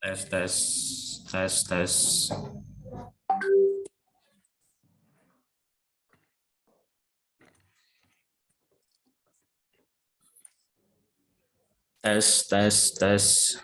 Tes, tes, tes, tes, tes, tes, tes.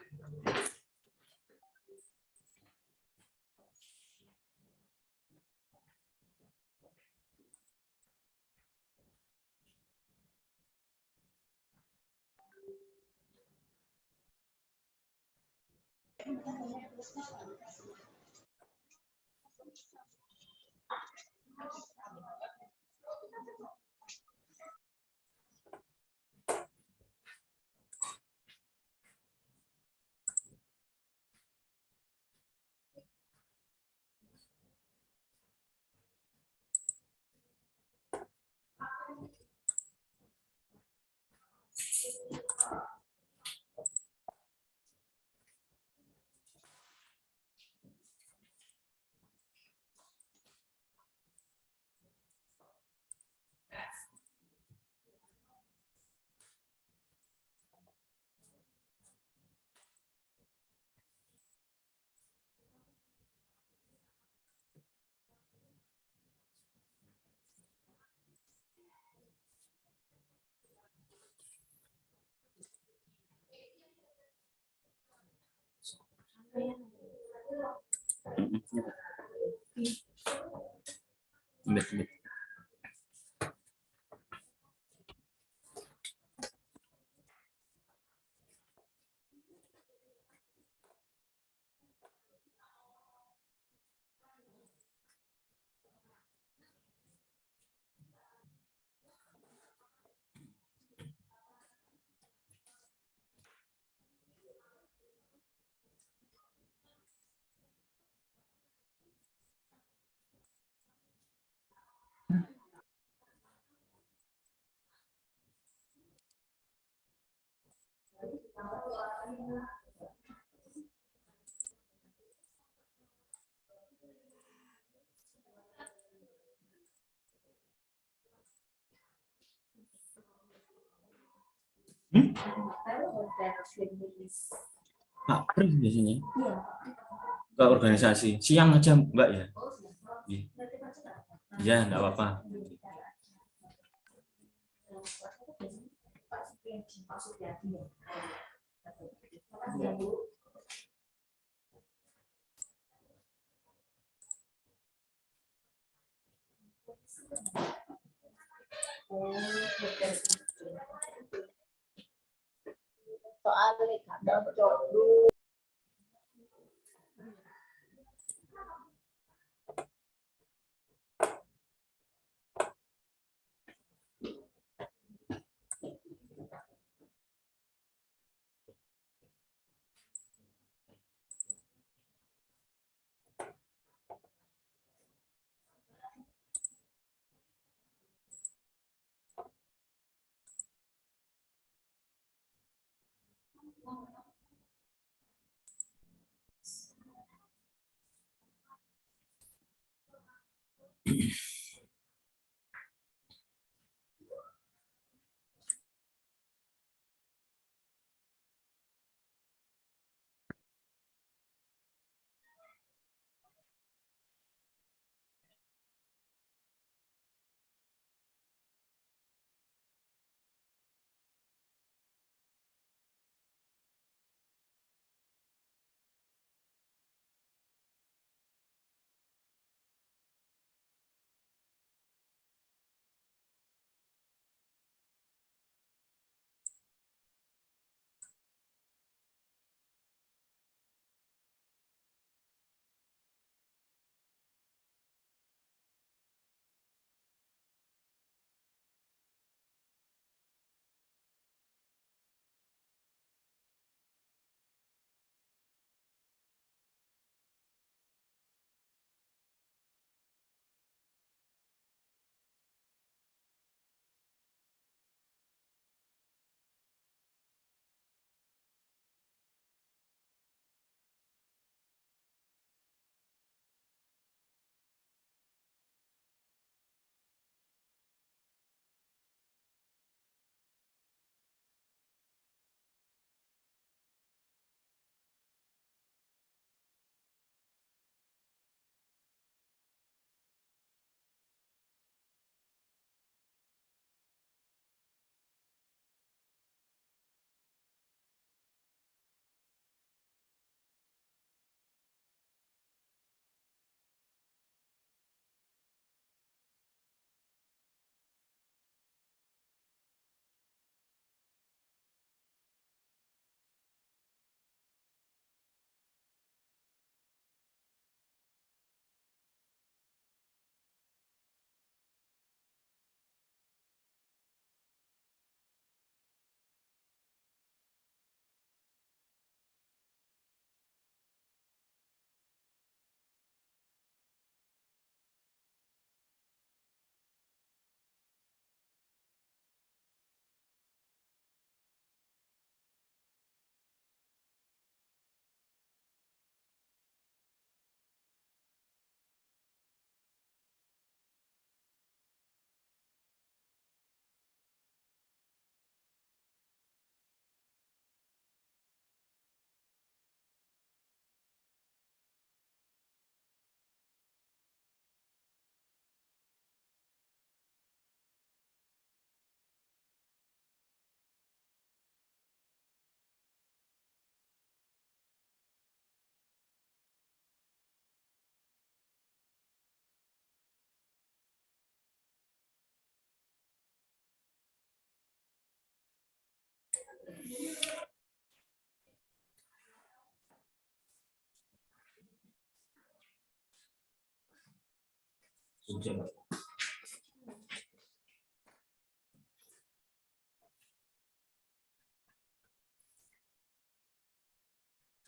Bet, bet. Pak Pri biasanya. Ke organisasi. Siang aja Mbak ya? Iya, ya, enggak apa-apa. Soalnya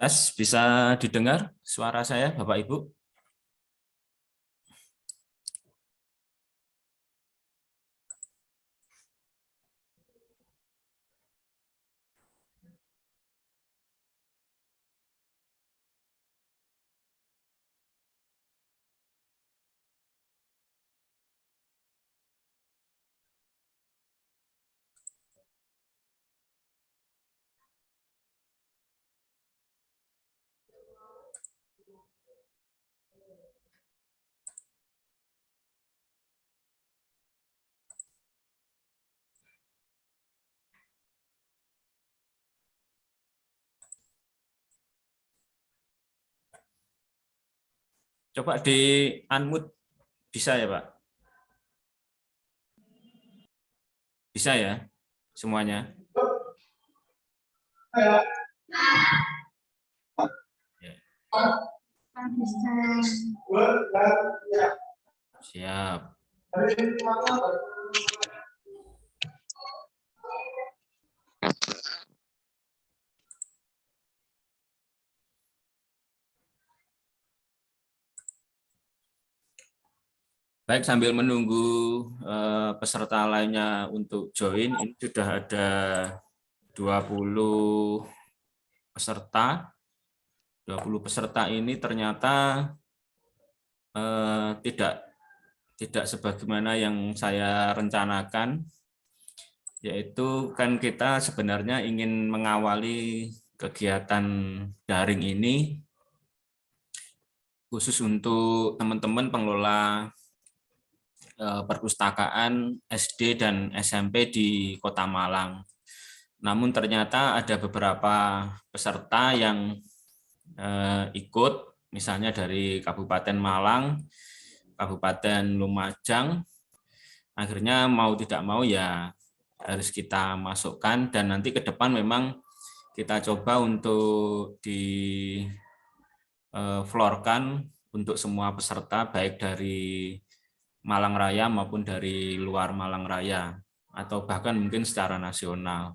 Tes, bisa didengar suara saya, Bapak Ibu? Coba di unmute, bisa ya Pak? Bisa ya semuanya? Ya. Siap. Baik, sambil menunggu peserta lainnya untuk join, ini sudah ada 20 peserta. 20 peserta ini ternyata tidak sebagaimana yang saya rencanakan, yaitu kan kita sebenarnya ingin mengawali kegiatan daring ini khusus untuk teman-teman pengelola perpustakaan SD dan SMP di Kota Malang. Namun ternyata ada beberapa peserta yang ikut, misalnya dari Kabupaten Malang, Kabupaten Lumajang. Akhirnya mau tidak mau ya harus kita masukkan, dan nanti ke depan memang kita coba untuk di floorkan untuk semua peserta baik dari Malang Raya maupun dari luar Malang Raya, atau bahkan mungkin secara nasional.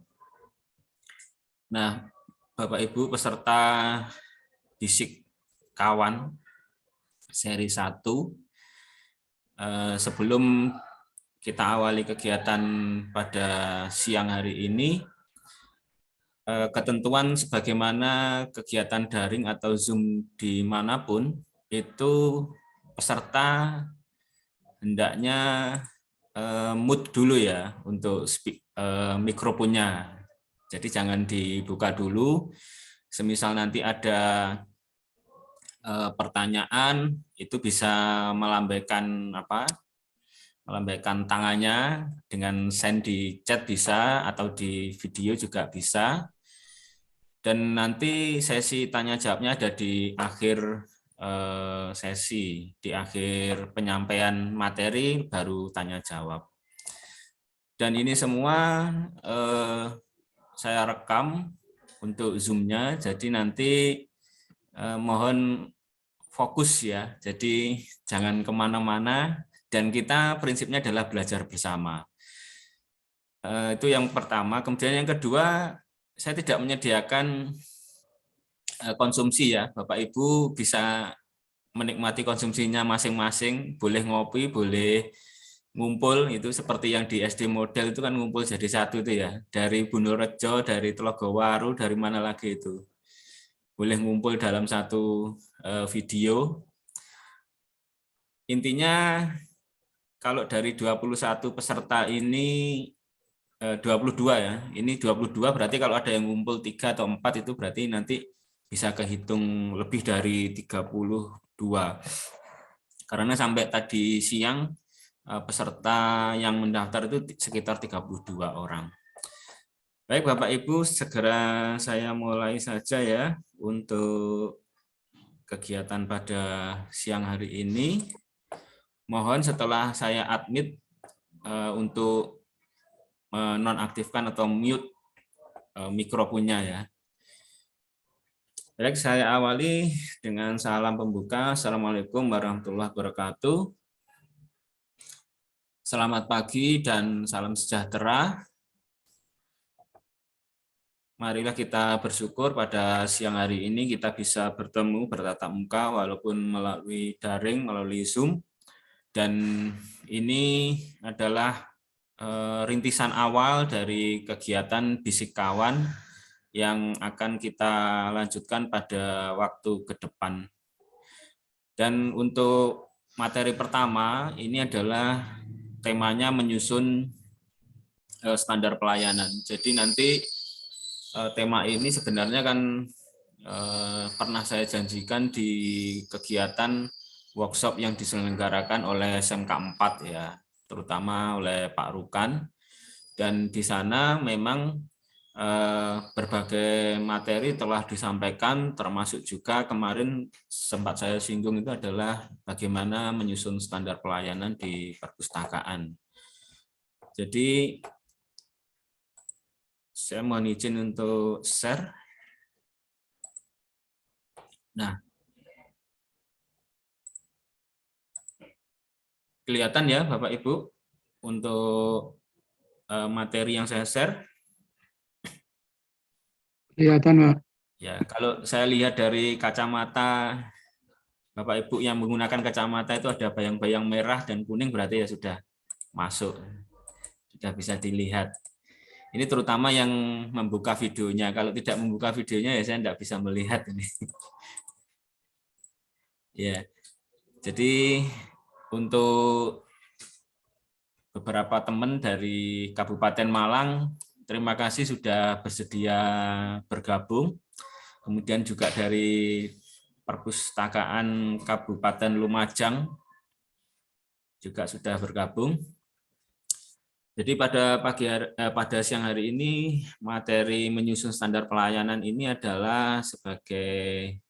Nah, Bapak Ibu peserta Bisik Kawan seri 1, sebelum kita awali kegiatan pada siang hari ini, ketentuan sebagaimana kegiatan daring atau Zoom dimanapun, itu peserta hendaknya mute dulu ya untuk mikrofonnya. Jadi jangan dibuka dulu. Semisal nanti ada pertanyaan, itu bisa melambaikan tangannya dengan send di chat bisa, atau di video juga bisa. Dan nanti sesi tanya jawabnya ada di akhir sesi, di akhir penyampaian materi baru tanya jawab. Dan ini semua saya rekam untuk Zoom-nya, jadi nanti mohon fokus ya, jadi jangan kemana-mana, dan kita prinsipnya adalah belajar bersama. Itu yang pertama. Kemudian yang kedua, saya tidak menyediakan konsumsi ya, Bapak Ibu bisa menikmati konsumsinya masing-masing, boleh ngopi, boleh ngumpul, itu seperti yang di SD model itu kan ngumpul jadi satu itu ya, dari Bunorejo, dari Telogowaru, dari mana lagi itu, boleh ngumpul dalam satu video. Intinya kalau dari 21 peserta ini 22 ya, ini 22 berarti kalau ada yang ngumpul 3 atau 4 itu berarti nanti bisa kehitung lebih dari 32. Karena sampai tadi siang peserta yang mendaftar itu sekitar 32 orang. Baik Bapak Ibu, segera saya mulai saja ya untuk kegiatan pada siang hari ini. Mohon setelah saya admit untuk menonaktifkan atau mute mikrofonnya ya. Baik, saya awali dengan salam pembuka. Assalamualaikum warahmatullahi wabarakatuh. Selamat pagi dan salam sejahtera. Marilah kita bersyukur pada siang hari ini kita bisa bertemu bertatap muka walaupun melalui daring, melalui Zoom. Dan ini adalah rintisan awal dari kegiatan Bisik Kawan yang akan kita lanjutkan pada waktu ke depan. Dan untuk materi pertama, ini adalah temanya menyusun standar pelayanan. Jadi nanti tema ini sebenarnya kan pernah saya janjikan di kegiatan workshop yang diselenggarakan oleh SMK 4 ya, terutama oleh Pak Rukan. Dan di sana memang berbagai materi telah disampaikan, termasuk juga kemarin sempat saya singgung itu adalah bagaimana menyusun standar pelayanan di perpustakaan. Jadi saya mohon izin untuk share. Nah, kelihatan ya Bapak Ibu untuk materi yang saya share? Kelihatan, Pak. Ya, kalau saya lihat dari kacamata Bapak Ibu yang menggunakan kacamata itu ada bayang-bayang merah dan kuning, berarti ya sudah masuk. Sudah bisa dilihat. Ini terutama yang membuka videonya. Kalau tidak membuka videonya ya saya tidak bisa melihat ini. Ya. Jadi untuk beberapa teman dari Kabupaten Malang, terima kasih sudah bersedia bergabung. Kemudian juga dari Perpustakaan Kabupaten Lumajang juga sudah bergabung. Jadi pada siang hari ini materi menyusun standar pelayanan ini adalah sebagai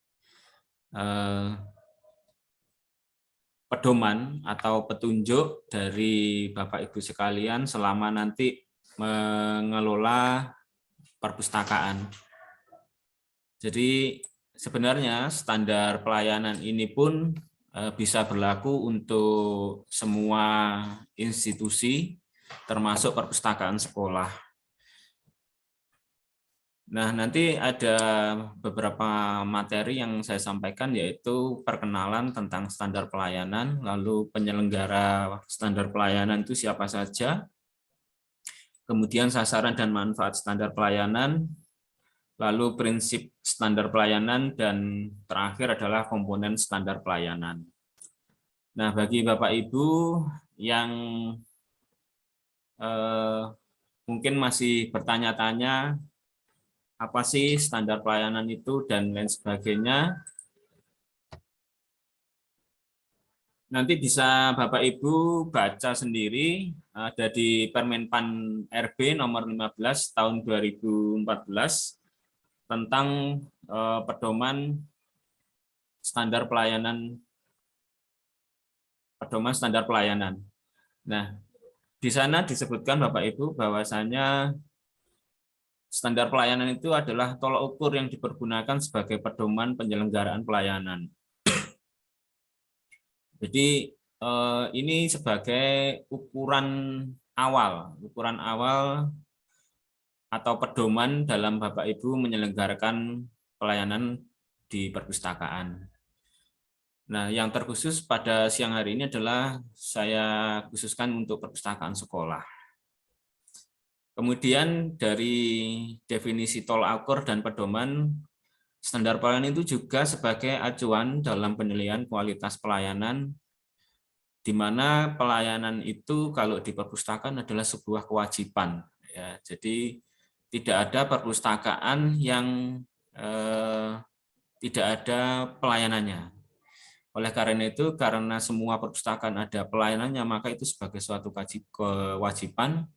pedoman atau petunjuk dari Bapak Ibu sekalian selama nanti mengelola perpustakaan. Jadi sebenarnya standar pelayanan ini pun bisa berlaku untuk semua institusi, termasuk perpustakaan sekolah. Nah, nanti ada beberapa materi yang saya sampaikan, yaitu perkenalan tentang standar pelayanan, lalu penyelenggara standar pelayanan itu siapa saja, kemudian sasaran dan manfaat standar pelayanan, lalu prinsip standar pelayanan, dan terakhir adalah komponen standar pelayanan. Nah, bagi Bapak Ibu yang mungkin masih bertanya-tanya apa sih standar pelayanan itu dan lain sebagainya, nanti bisa Bapak Ibu baca sendiri, ada di Permenpan RB nomor 15 tahun 2014 tentang pedoman standar pelayanan. Nah, di sana disebutkan Bapak Ibu bahwasanya standar pelayanan itu adalah tolak ukur yang dipergunakan sebagai pedoman penyelenggaraan pelayanan. Jadi ini sebagai ukuran awal atau pedoman dalam Bapak Ibu menyelenggarakan pelayanan di perpustakaan. Nah, yang terkhusus pada siang hari ini adalah saya khususkan untuk perpustakaan sekolah. Kemudian dari definisi tolak ukur dan pedoman, standar pelayanan itu juga sebagai acuan dalam penilaian kualitas pelayanan, di mana pelayanan itu kalau di perpustakaan adalah sebuah kewajiban. Ya, jadi tidak ada perpustakaan yang tidak ada pelayanannya. Oleh karena itu, karena semua perpustakaan ada pelayanannya, maka itu sebagai suatu kewajiban.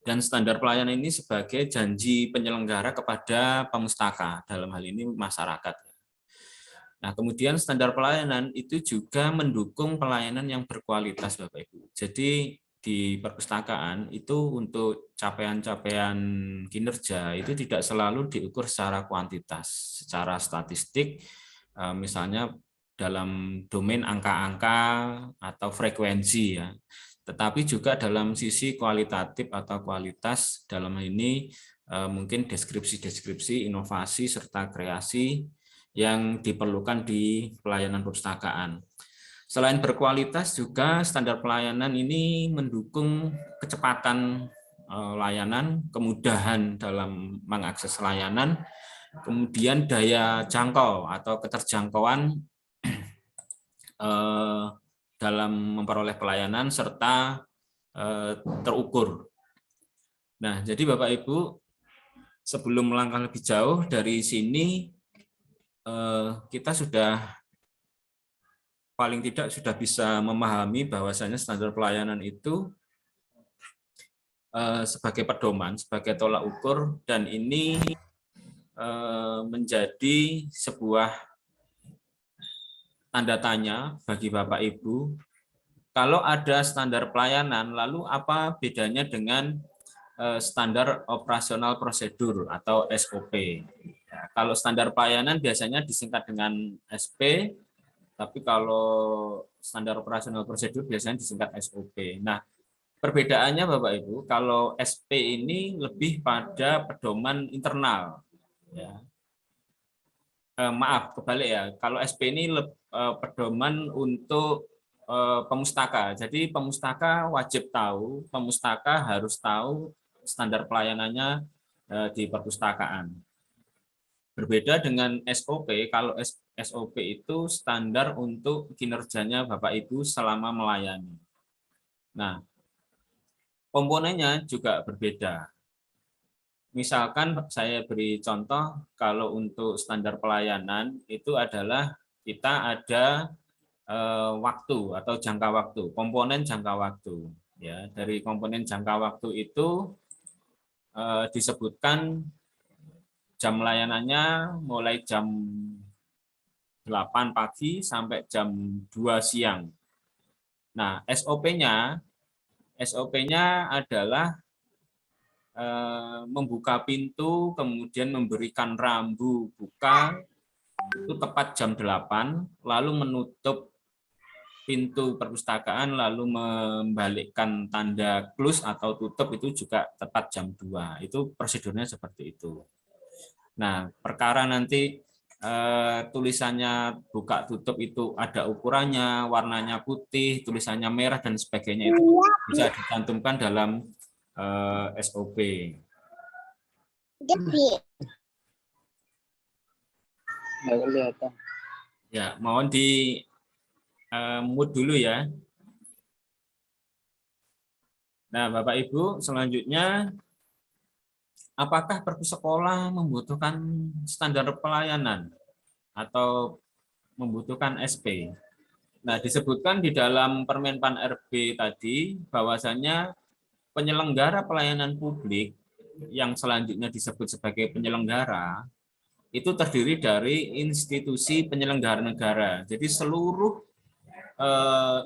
Dan standar pelayanan ini sebagai janji penyelenggara kepada pemustaka, dalam hal ini masyarakat. Nah, kemudian standar pelayanan itu juga mendukung pelayanan yang berkualitas, Bapak Ibu. Jadi di perpustakaan itu untuk capaian-capaian kinerja itu tidak selalu diukur secara kuantitas, secara statistik, misalnya dalam domain angka-angka atau frekuensi ya, tetapi juga dalam sisi kualitatif atau kualitas, dalam ini mungkin deskripsi-deskripsi, inovasi serta kreasi yang diperlukan di pelayanan perpustakaan. Selain berkualitas juga standar pelayanan ini mendukung kecepatan layanan, kemudahan dalam mengakses layanan, kemudian daya jangkau atau keterjangkauan dalam memperoleh pelayanan serta terukur. Nah, jadi Bapak Ibu, sebelum melangkah lebih jauh dari sini, kita sudah paling tidak sudah bisa memahami bahwasanya standar pelayanan itu sebagai pedoman, sebagai tolak ukur, dan ini menjadi sebuah tanda tanya bagi Bapak Ibu. Kalau ada standar pelayanan, lalu apa bedanya dengan standar operasional prosedur atau SOP? Ya, kalau standar pelayanan biasanya disingkat dengan SP, tapi kalau standar operasional prosedur biasanya disingkat SOP. Nah, perbedaannya Bapak Ibu, kalau SP ini lebih pada pedoman internal. Ya. Maaf, kebalik ya. Kalau SP ini pedoman untuk pemustaka. Jadi pemustaka wajib tahu, pemustaka harus tahu standar pelayanannya di perpustakaan. Berbeda dengan SOP, kalau SOP itu standar untuk kinerjanya Bapak Ibu selama melayani. Nah, komponennya juga berbeda. Misalkan saya beri contoh, kalau untuk standar pelayanan itu adalah kita ada waktu atau jangka waktu, komponen jangka waktu. Ya, dari komponen jangka waktu itu disebutkan jam layanannya mulai jam 8 pagi sampai jam 2 siang. Nah, SOP-nya adalah membuka pintu, kemudian memberikan rambu buka, itu tepat jam 8, lalu menutup pintu perpustakaan, lalu membalikkan tanda close atau tutup itu juga tepat jam 2. Itu prosedurnya seperti itu. Nah, perkara nanti tulisannya buka tutup itu ada ukurannya, warnanya putih, tulisannya merah dan sebagainya itu bisa dicantumkan dalam SOP. Ya, mohon di mute dulu ya. Nah, Bapak Ibu, selanjutnya apakah perpu sekolah membutuhkan standar pelayanan atau membutuhkan SP? Nah, disebutkan di dalam Permenpan RB tadi bahwasanya penyelenggara pelayanan publik yang selanjutnya disebut sebagai penyelenggara itu terdiri dari institusi penyelenggara negara. Jadi seluruh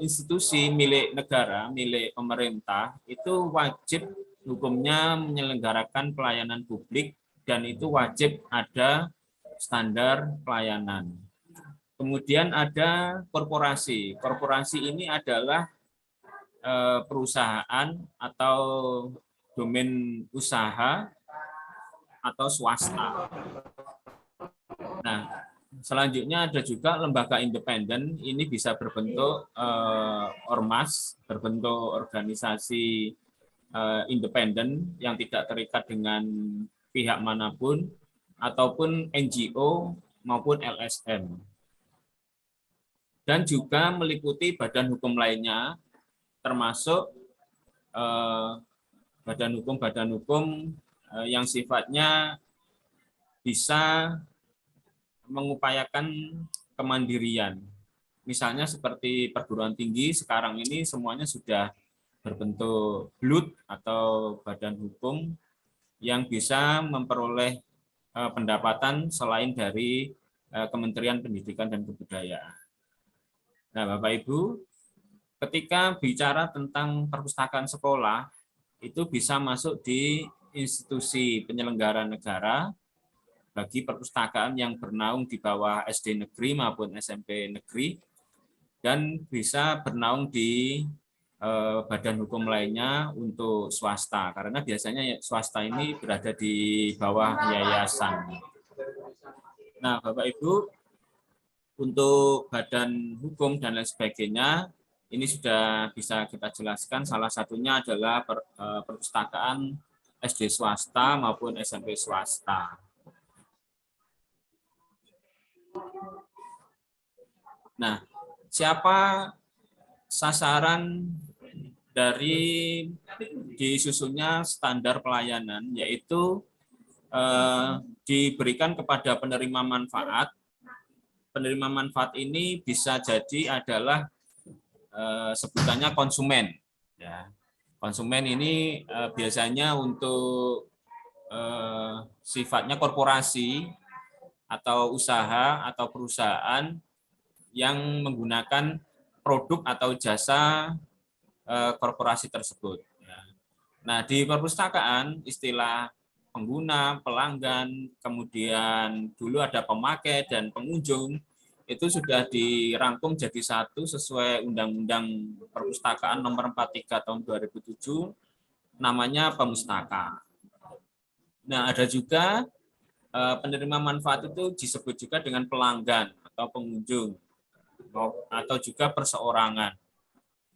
institusi milik negara, milik pemerintah itu wajib hukumnya menyelenggarakan pelayanan publik dan itu wajib ada standar pelayanan. Kemudian ada korporasi. Korporasi ini adalah perusahaan atau domain usaha atau swasta. Nah, selanjutnya ada juga lembaga independen, ini bisa berbentuk ormas, berbentuk organisasi independen yang tidak terikat dengan pihak manapun, ataupun NGO maupun LSM. Dan juga meliputi badan hukum lainnya, termasuk badan hukum yang sifatnya bisa mengupayakan kemandirian. Misalnya seperti perguruan tinggi sekarang ini semuanya sudah berbentuk BLUT atau badan hukum yang bisa memperoleh pendapatan selain dari Kementerian Pendidikan dan Kebudayaan. Nah, Bapak Ibu, ketika bicara tentang perpustakaan sekolah, itu bisa masuk di institusi penyelenggara negara bagi perpustakaan yang bernaung di bawah SD negeri maupun SMP negeri, dan bisa bernaung di badan hukum lainnya untuk swasta, karena biasanya swasta ini berada di bawah yayasan. Nah, Bapak Ibu, untuk badan hukum dan lain sebagainya, ini sudah bisa kita jelaskan. Salah satunya adalah perpustakaan SD swasta maupun SMP swasta. Nah, siapa sasaran dari disusunnya standar pelayanan, yaitu diberikan kepada penerima manfaat. Penerima manfaat ini bisa jadi adalah sebutannya konsumen. Ya. Konsumen ini biasanya untuk sifatnya korporasi atau usaha atau perusahaan yang menggunakan produk atau jasa korporasi tersebut. Nah, di perpustakaan istilah pengguna, pelanggan, kemudian dulu ada pemakai dan pengunjung, itu sudah dirangkum jadi satu sesuai Undang-Undang Perpustakaan Nomor 43 Tahun 2007, namanya pemustaka. Nah, ada juga penerima manfaat itu disebut juga dengan pelanggan atau pengunjung, atau juga perseorangan,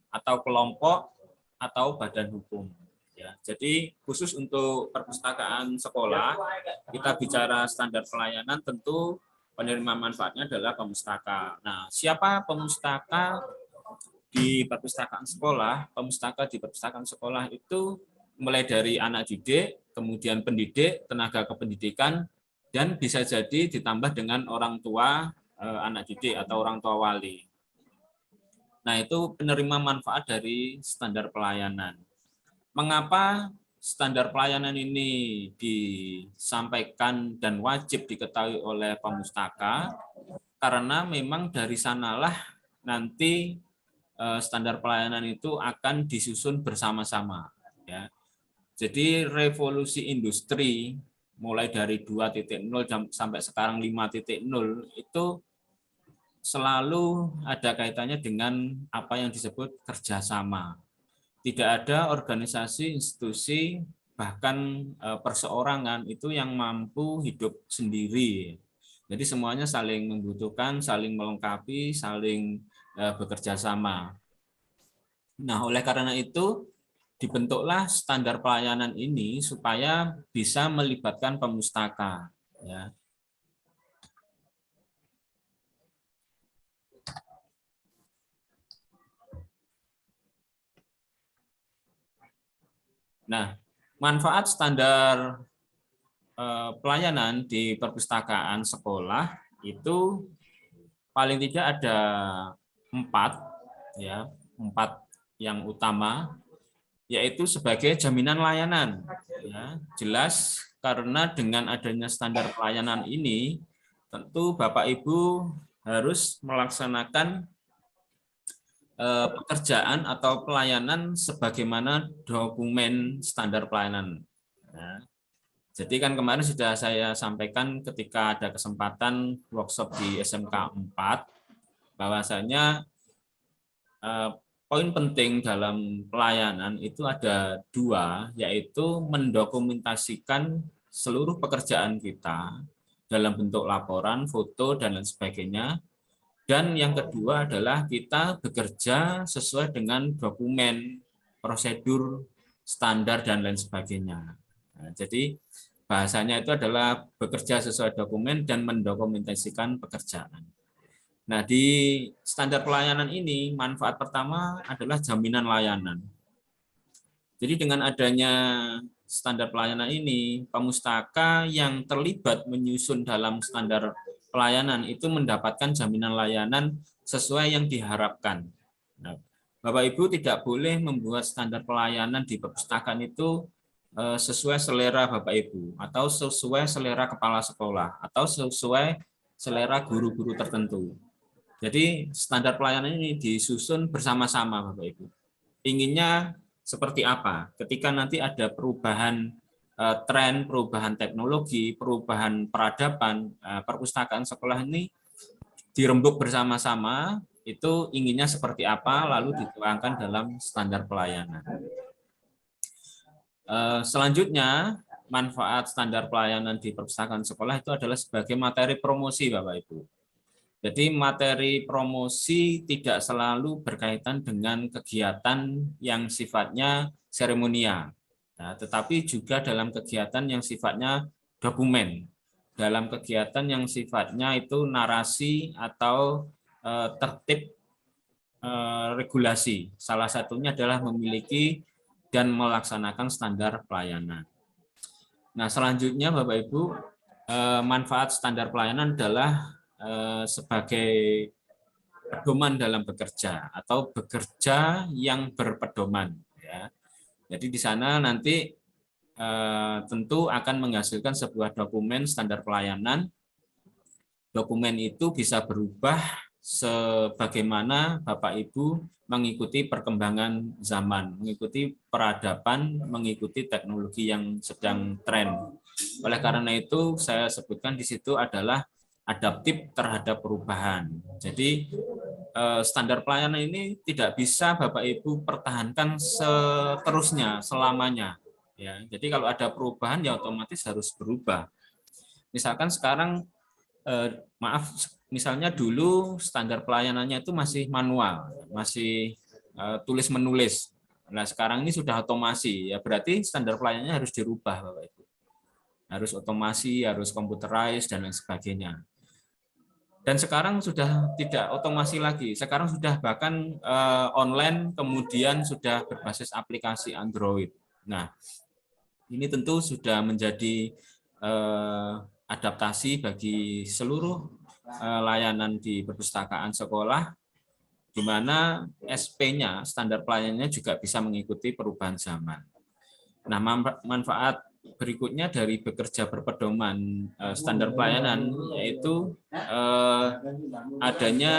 atau kelompok, atau badan hukum. Ya, jadi khusus untuk perpustakaan sekolah, kita bicara standar pelayanan, tentu penerima manfaatnya adalah pemustaka. Nah, siapa pemustaka di perpustakaan sekolah? Pemustaka di perpustakaan sekolah itu mulai dari anak didik, kemudian pendidik, tenaga kependidikan, dan bisa jadi ditambah dengan orang tua anak didik atau orang tua wali. Nah, itu penerima manfaat dari standar pelayanan. Mengapa standar pelayanan ini disampaikan dan wajib diketahui oleh pemustaka? Karena memang dari sanalah nanti standar pelayanan itu akan disusun bersama-sama. Ya. Jadi revolusi industri mulai dari 2.0 sampai sekarang 5.0 itu selalu ada kaitannya dengan apa yang disebut kerjasama. Tidak ada organisasi, institusi, bahkan perseorangan itu yang mampu hidup sendiri. Jadi semuanya saling membutuhkan, saling melengkapi, saling bekerja sama. Nah, oleh karena itu dibentuklah standar pelayanan ini supaya bisa melibatkan pemustaka. Ya. Nah, manfaat standar pelayanan di perpustakaan sekolah itu paling tidak ada 4 yang utama, yaitu sebagai jaminan layanan. Ya, jelas karena dengan adanya standar pelayanan ini, tentu Bapak Ibu harus melaksanakan pekerjaan atau pelayanan sebagaimana dokumen standar pelayanan. Ya. Jadi kan kemarin sudah saya sampaikan ketika ada kesempatan workshop di SMK 4, bahwasanya poin penting dalam pelayanan itu ada 2, yaitu mendokumentasikan seluruh pekerjaan kita dalam bentuk laporan, foto, dan lain sebagainya. Dan yang kedua adalah kita bekerja sesuai dengan dokumen, prosedur, standar, dan lain sebagainya. Nah, jadi bahasanya itu adalah bekerja sesuai dokumen dan mendokumentasikan pekerjaan. Nah, di standar pelayanan ini, manfaat pertama adalah jaminan layanan. Jadi dengan adanya standar pelayanan ini, pemustaka yang terlibat menyusun dalam standar pelayanan itu mendapatkan jaminan layanan sesuai yang diharapkan. Nah, Bapak Ibu tidak boleh membuat standar pelayanan di perpustakaan itu sesuai selera Bapak Ibu, atau sesuai selera kepala sekolah, atau sesuai selera guru-guru tertentu. Jadi standar pelayanan ini disusun bersama-sama Bapak Ibu. Inginnya seperti apa? Ketika nanti ada perubahan tren, perubahan teknologi, perubahan peradaban, perpustakaan sekolah ini dirembuk bersama-sama, itu inginnya seperti apa, lalu dituangkan dalam standar pelayanan. Selanjutnya, manfaat standar pelayanan di perpustakaan sekolah itu adalah sebagai materi promosi, Bapak Ibu. Jadi materi promosi tidak selalu berkaitan dengan kegiatan yang sifatnya seremonial, nah, tetapi juga dalam kegiatan yang sifatnya dokumen, dalam kegiatan yang sifatnya itu narasi atau tertib regulasi. Salah satunya adalah memiliki dan melaksanakan standar pelayanan. Nah, selanjutnya Bapak Ibu, manfaat standar pelayanan adalah sebagai pedoman dalam bekerja atau bekerja yang berpedoman. Ya. Jadi di sana nanti tentu akan menghasilkan sebuah dokumen standar pelayanan. Dokumen itu bisa berubah sebagaimana Bapak Ibu mengikuti perkembangan zaman, mengikuti peradaban, mengikuti teknologi yang sedang tren. Oleh karena itu, saya sebutkan di situ adalah adaptif terhadap perubahan. Jadi standar pelayanan ini tidak bisa Bapak Ibu pertahankan seterusnya, selamanya. Ya, jadi kalau ada perubahan ya otomatis harus berubah. Misalkan sekarang maaf, misalnya dulu standar pelayanannya itu masih manual, masih tulis menulis. Nah sekarang ini sudah otomasi, ya berarti standar pelayanannya harus dirubah, Bapak Ibu. Harus otomasi, harus computerized dan lain sebagainya. Dan sekarang sudah tidak otomasi lagi. Sekarang sudah bahkan online, kemudian sudah berbasis aplikasi Android. Nah, ini tentu sudah menjadi adaptasi bagi seluruh layanan di perpustakaan sekolah, di mana SP-nya, standar pelayanannya juga bisa mengikuti perubahan zaman. Nah, manfaat berikutnya dari bekerja berpedoman standar pelayanan yaitu adanya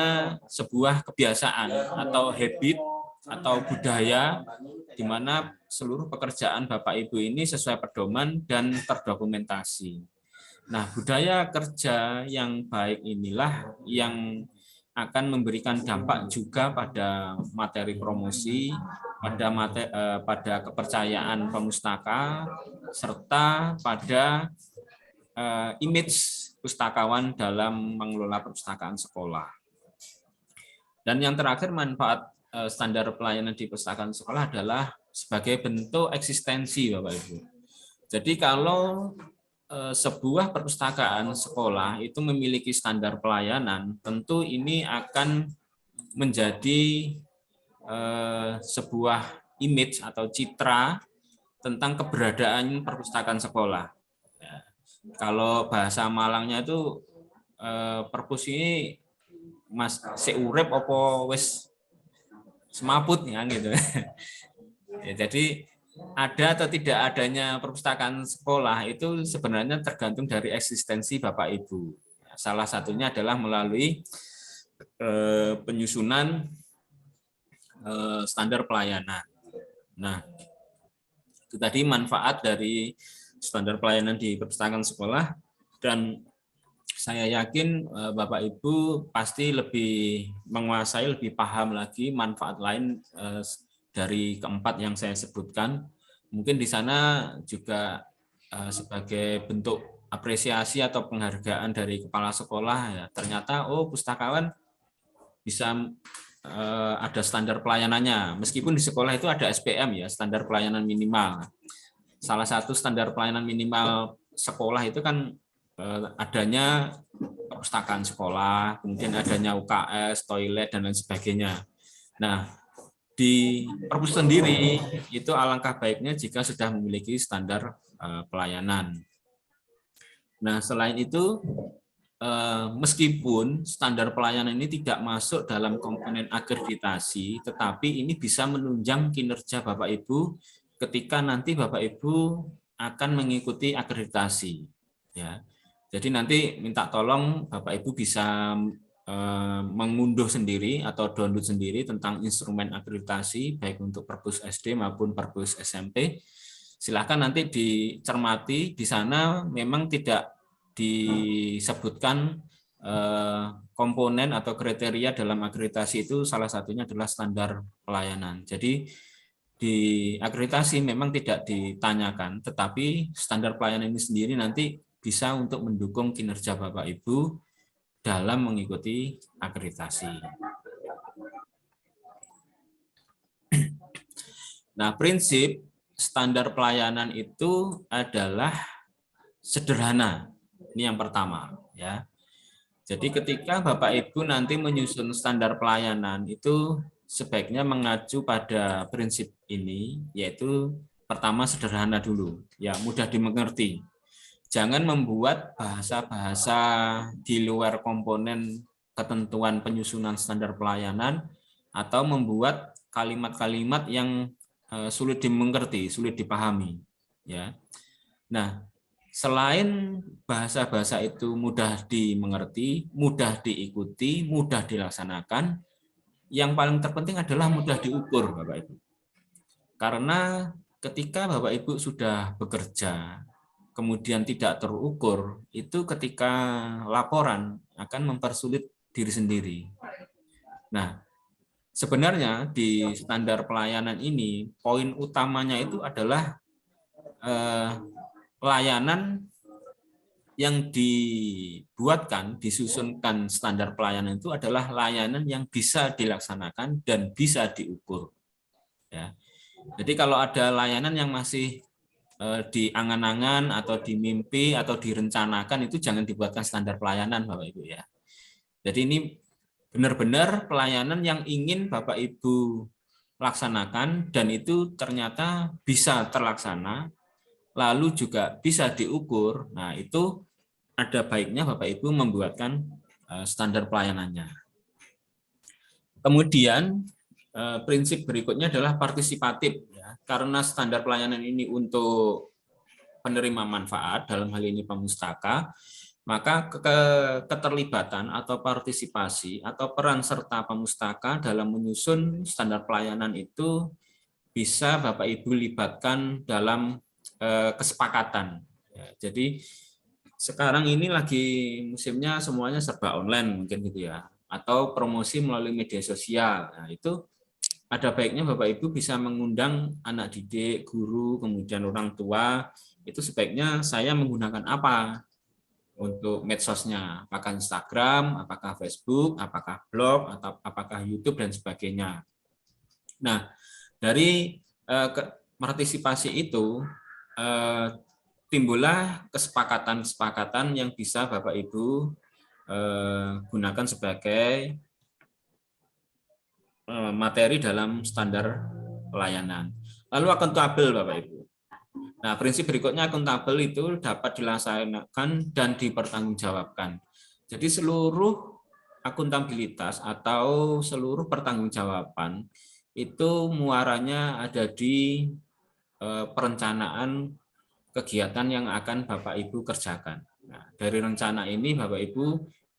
sebuah kebiasaan atau habit atau budaya di mana seluruh pekerjaan Bapak Ibu ini sesuai pedoman dan terdokumentasi. Nah, budaya kerja yang baik inilah yang akan memberikan dampak juga pada materi promosi, pada kepercayaan pemustaka, serta pada image pustakawan dalam mengelola perpustakaan sekolah. Dan yang terakhir, manfaat standar pelayanan di perpustakaan sekolah adalah sebagai bentuk eksistensi, Bapak Ibu. Jadi kalau sebuah perpustakaan sekolah itu memiliki standar pelayanan, tentu ini akan menjadi sebuah image atau citra tentang keberadaan perpustakaan sekolah. Ya. Kalau bahasa Malangnya itu perpus ini mas seurep opo wis semaput ya gitu. Ya, jadi ada atau tidak adanya perpustakaan sekolah itu sebenarnya tergantung dari eksistensi Bapak Ibu. Salah satunya adalah melalui penyusunan standar pelayanan. Nah, itu tadi manfaat dari standar pelayanan di perpustakaan sekolah, dan saya yakin Bapak Ibu pasti lebih menguasai, lebih paham lagi manfaat lain dari keempat yang saya sebutkan. Mungkin di sana juga sebagai bentuk apresiasi atau penghargaan dari kepala sekolah, ya ternyata pustakawan bisa ada standar pelayanannya. Meskipun di sekolah itu ada SPM ya, standar pelayanan minimal. Salah satu standar pelayanan minimal sekolah itu kan adanya perpustakaan sekolah, kemudian adanya UKS, toilet, dan lain sebagainya. Nah, di perpus sendiri itu alangkah baiknya jika sudah memiliki standar pelayanan. Nah, selain itu, meskipun standar pelayanan ini tidak masuk dalam komponen akreditasi, tetapi ini bisa menunjang kinerja Bapak Ibu ketika nanti Bapak Ibu akan mengikuti akreditasi. Ya, jadi nanti minta tolong Bapak Ibu bisa mengunduh sendiri atau download sendiri tentang instrumen akreditasi baik untuk Perpus SD maupun Perpus SMP. Silakan nanti dicermati, di sana memang tidak disebutkan komponen atau kriteria dalam akreditasi itu, salah satunya adalah standar pelayanan. Jadi di akreditasi memang tidak ditanyakan, tetapi standar pelayanan ini sendiri nanti bisa untuk mendukung kinerja Bapak Ibu dalam mengikuti akreditasi. Nah, prinsip standar pelayanan itu adalah sederhana. Ini yang pertama, ya. Jadi ketika Bapak Ibu nanti menyusun standar pelayanan itu sebaiknya mengacu pada prinsip ini, yaitu pertama sederhana dulu, ya mudah dimengerti. Jangan membuat bahasa-bahasa di luar komponen ketentuan penyusunan standar pelayanan atau membuat kalimat-kalimat yang sulit dimengerti, sulit dipahami, ya. Nah, selain bahasa-bahasa itu mudah dimengerti, mudah diikuti, mudah dilaksanakan, yang paling terpenting adalah mudah diukur, Bapak Ibu. Karena ketika Bapak Ibu sudah bekerja, kemudian tidak terukur, itu ketika laporan akan mempersulit diri sendiri. Nah, sebenarnya di standar pelayanan ini, poin utamanya itu adalah layanan yang dibuatkan, disusunkan standar pelayanan itu adalah layanan yang bisa dilaksanakan dan bisa diukur. Ya. Jadi kalau ada layanan yang masih di angan-angan atau di mimpi atau direncanakan, itu jangan dibuatkan standar pelayanan, Bapak Ibu, ya. Jadi ini benar-benar pelayanan yang ingin Bapak Ibu laksanakan dan itu ternyata bisa terlaksana, lalu juga bisa diukur. Nah, itu ada baiknya Bapak Ibu membuatkan standar pelayanannya. Kemudian prinsip berikutnya adalah partisipatif, ya. Karena standar pelayanan ini untuk penerima manfaat, dalam hal ini pemustaka, maka keterlibatan atau partisipasi atau peran serta pemustaka dalam menyusun standar pelayanan itu bisa Bapak Ibu libatkan dalam kesepakatan. Ya, jadi sekarang ini lagi musimnya semuanya serba online mungkin gitu ya, atau promosi melalui media sosial. Nah, itu ada baiknya Bapak Ibu bisa mengundang anak didik, guru, kemudian orang tua. Itu sebaiknya saya menggunakan apa untuk medsosnya, apakah Instagram, apakah Facebook, apakah blog, atau apakah YouTube dan sebagainya. Nah, dari partisipasi itu timbullah kesepakatan-kesepakatan yang bisa Bapak Ibu gunakan sebagai materi dalam standar pelayanan. Lalu akuntabel, Bapak Ibu. Nah, prinsip berikutnya akuntabel itu dapat dilaksanakan dan dipertanggungjawabkan. Jadi seluruh akuntabilitas atau seluruh pertanggungjawaban itu muaranya ada di perencanaan kegiatan yang akan Bapak Ibu kerjakan. Nah, dari rencana ini Bapak Ibu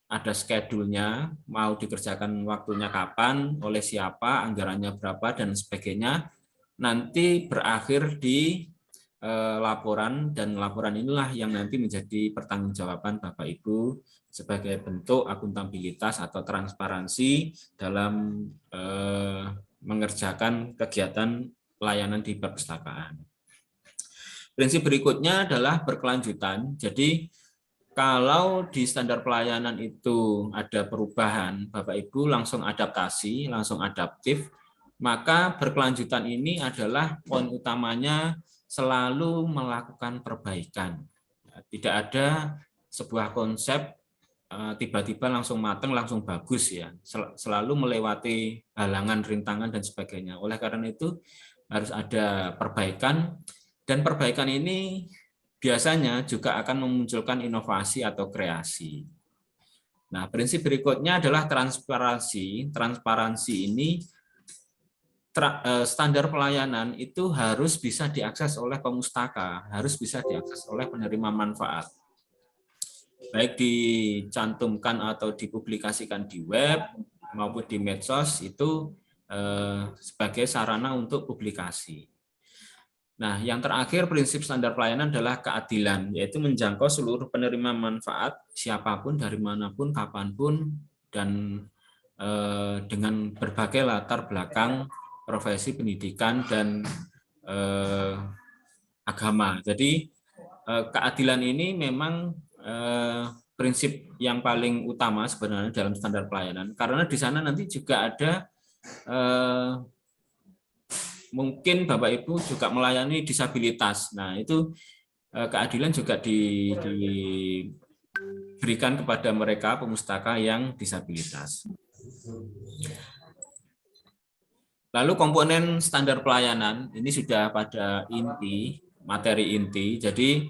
ada schedule-nya, mau dikerjakan waktunya kapan, oleh siapa, anggarannya berapa, dan sebagainya. Nanti berakhir di laporan, dan laporan inilah yang nanti menjadi pertanggungjawaban Bapak Ibu sebagai bentuk akuntabilitas atau transparansi dalam mengerjakan kegiatan pelayanan di perpustakaan. Prinsip berikutnya adalah berkelanjutan. Jadi kalau di standar pelayanan itu ada perubahan, Bapak Ibu langsung adaptasi, langsung adaptif, maka berkelanjutan ini adalah poin utamanya selalu melakukan perbaikan. Tidak ada sebuah konsep tiba-tiba langsung matang, langsung bagus, ya. Selalu melewati halangan, rintangan, dan sebagainya. Oleh karena itu harus ada perbaikan, dan perbaikan ini biasanya juga akan memunculkan inovasi atau kreasi. Nah, prinsip berikutnya adalah transparansi. Transparansi ini standar pelayanan itu harus bisa diakses oleh pemustaka, harus bisa diakses oleh penerima manfaat. baik dicantumkan atau dipublikasikan di web maupun di medsos itu sebagai sarana untuk publikasi. Nah, yang terakhir prinsip standar pelayanan adalah keadilan, yaitu menjangkau seluruh penerima manfaat siapapun dari manapun kapanpun dan dengan berbagai latar belakang profesi pendidikan dan agama. Jadi keadilan ini memang prinsip yang paling utama sebenarnya dalam standar pelayanan, karena di sana nanti juga ada mungkin Bapak Ibu juga melayani disabilitas. Nah, itu keadilan juga diberikan kepada mereka pemustaka yang disabilitas. Lalu komponen standar pelayanan ini sudah pada inti, materi inti. Jadi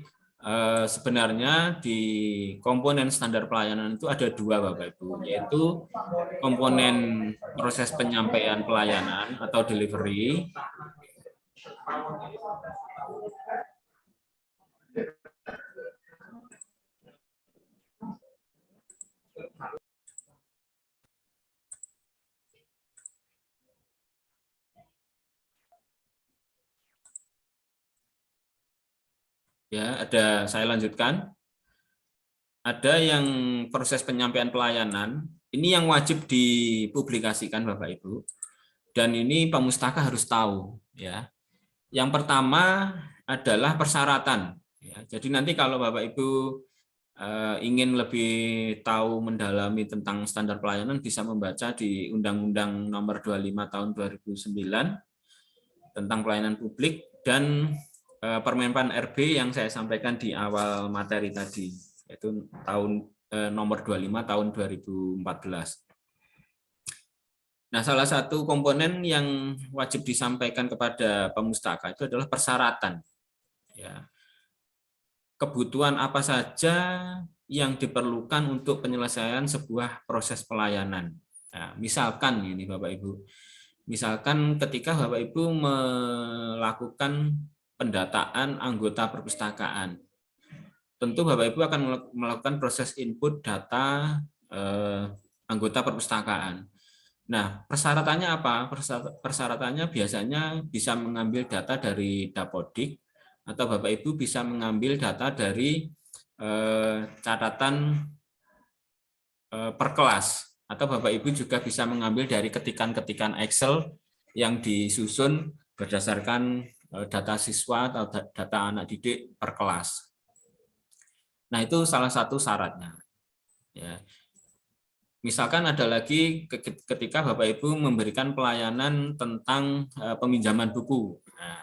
sebenarnya di komponen standar pelayanan itu ada dua Bapak Ibu, yaitu komponen proses penyampaian pelayanan atau delivery. Ya, saya lanjutkan. Ada yang proses penyampaian pelayanan, ini yang wajib dipublikasikan Bapak Ibu. Dan ini pemustaka harus tahu, ya. Yang pertama adalah persyaratan. Ya, jadi nanti kalau Bapak Ibu ingin lebih tahu mendalami tentang standar pelayanan, bisa membaca di Undang-Undang Nomor 25 Tahun 2009 tentang pelayanan publik dan Permenpan RB yang saya sampaikan di awal materi tadi, yaitu nomor 25 tahun 2014. Nah, salah satu komponen yang wajib disampaikan kepada pemustaka itu adalah persyaratan. Ya. Kebutuhan apa saja yang diperlukan untuk penyelesaian sebuah proses pelayanan. Nah, misalkan ini Bapak Ibu, misalkan ketika Bapak Ibu melakukan pendataan anggota perpustakaan, tentu Bapak Ibu akan melakukan proses input data anggota perpustakaan. Nah, persyaratannya apa? Persyaratannya biasanya bisa mengambil data dari Dapodik, atau Bapak Ibu bisa mengambil data dari catatan per kelas, atau Bapak Ibu juga bisa mengambil dari ketikan-ketikan Excel yang disusun berdasarkan data siswa atau data anak didik per kelas. Nah, itu salah satu syaratnya. Ya. Misalkan ada lagi ketika Bapak Ibu memberikan pelayanan tentang peminjaman buku. Nah,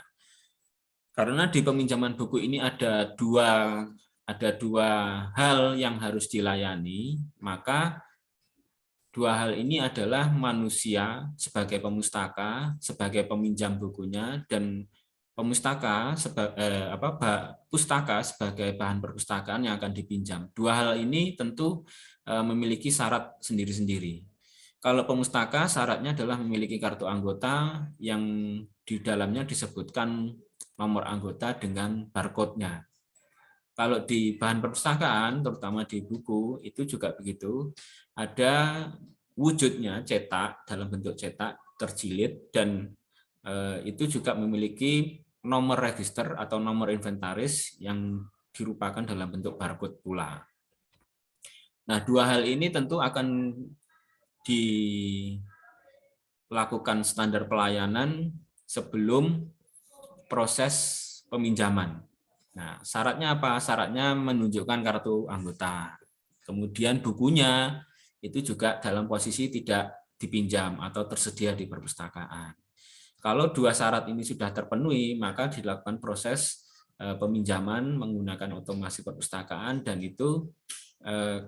karena di peminjaman buku ini ada dua hal yang harus dilayani, maka dua hal ini adalah manusia sebagai pemustaka, sebagai peminjam bukunya, dan pemustaka pustaka sebagai bahan perpustakaan yang akan dipinjam. Dua hal ini tentu memiliki syarat sendiri-sendiri. Kalau pemustaka syaratnya adalah memiliki kartu anggota yang di dalamnya disebutkan nomor anggota dengan barcode-nya. Kalau di bahan perpustakaan, terutama di buku, itu juga begitu. Ada wujudnya cetak dalam bentuk cetak terjilid, dan itu juga memiliki nomor register atau nomor inventaris yang dirupakan dalam bentuk barcode pula. Nah, dua hal ini tentu akan dilakukan standar pelayanan sebelum proses peminjaman. Nah, syaratnya apa? Syaratnya menunjukkan kartu anggota. Kemudian bukunya itu juga dalam posisi tidak dipinjam atau tersedia di perpustakaan. Kalau dua syarat ini sudah terpenuhi, maka dilakukan proses peminjaman menggunakan otomasi perpustakaan, dan itu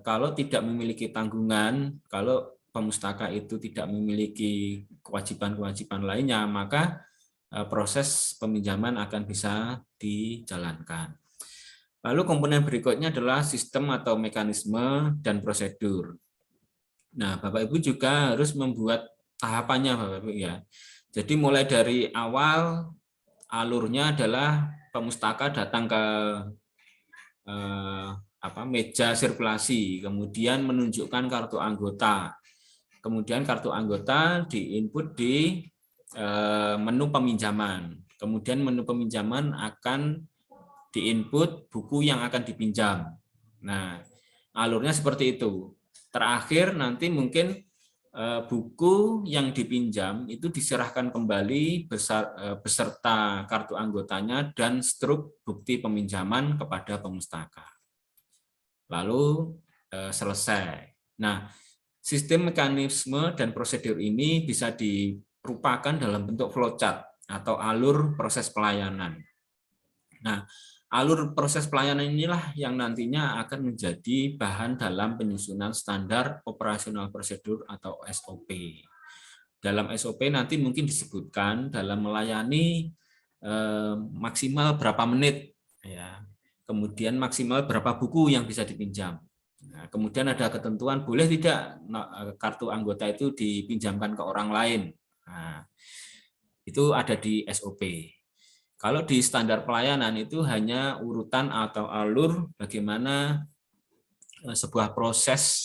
kalau tidak memiliki tanggungan, kalau pemustaka itu tidak memiliki kewajiban-kewajiban lainnya, maka proses peminjaman akan bisa dijalankan. Lalu komponen berikutnya adalah sistem atau mekanisme dan prosedur. Nah, Bapak Ibu juga harus membuat tahapannya, Bapak Ibu ya. Jadi mulai dari awal alurnya adalah pemustaka datang ke meja sirkulasi, kemudian menunjukkan kartu anggota. Kemudian kartu anggota diinput di menu peminjaman. Kemudian menu peminjaman akan diinput buku yang akan dipinjam. Nah, alurnya seperti itu. Terakhir nanti mungkin buku yang dipinjam itu diserahkan kembali beserta kartu anggotanya dan struk bukti peminjaman kepada pemustaka. Lalu selesai. Nah, sistem mekanisme dan prosedur ini bisa dirupakan dalam bentuk flowchart atau alur proses pelayanan. Nah, alur proses pelayanan inilah yang nantinya akan menjadi bahan dalam penyusunan standar operasional prosedur atau SOP. Dalam SOP nanti mungkin disebutkan dalam melayani maksimal berapa menit, ya. Kemudian maksimal berapa buku yang bisa dipinjam. Nah, kemudian ada ketentuan boleh tidak kartu anggota itu dipinjamkan ke orang lain. Nah, itu ada di SOP. Kalau di standar pelayanan itu hanya urutan atau alur bagaimana sebuah proses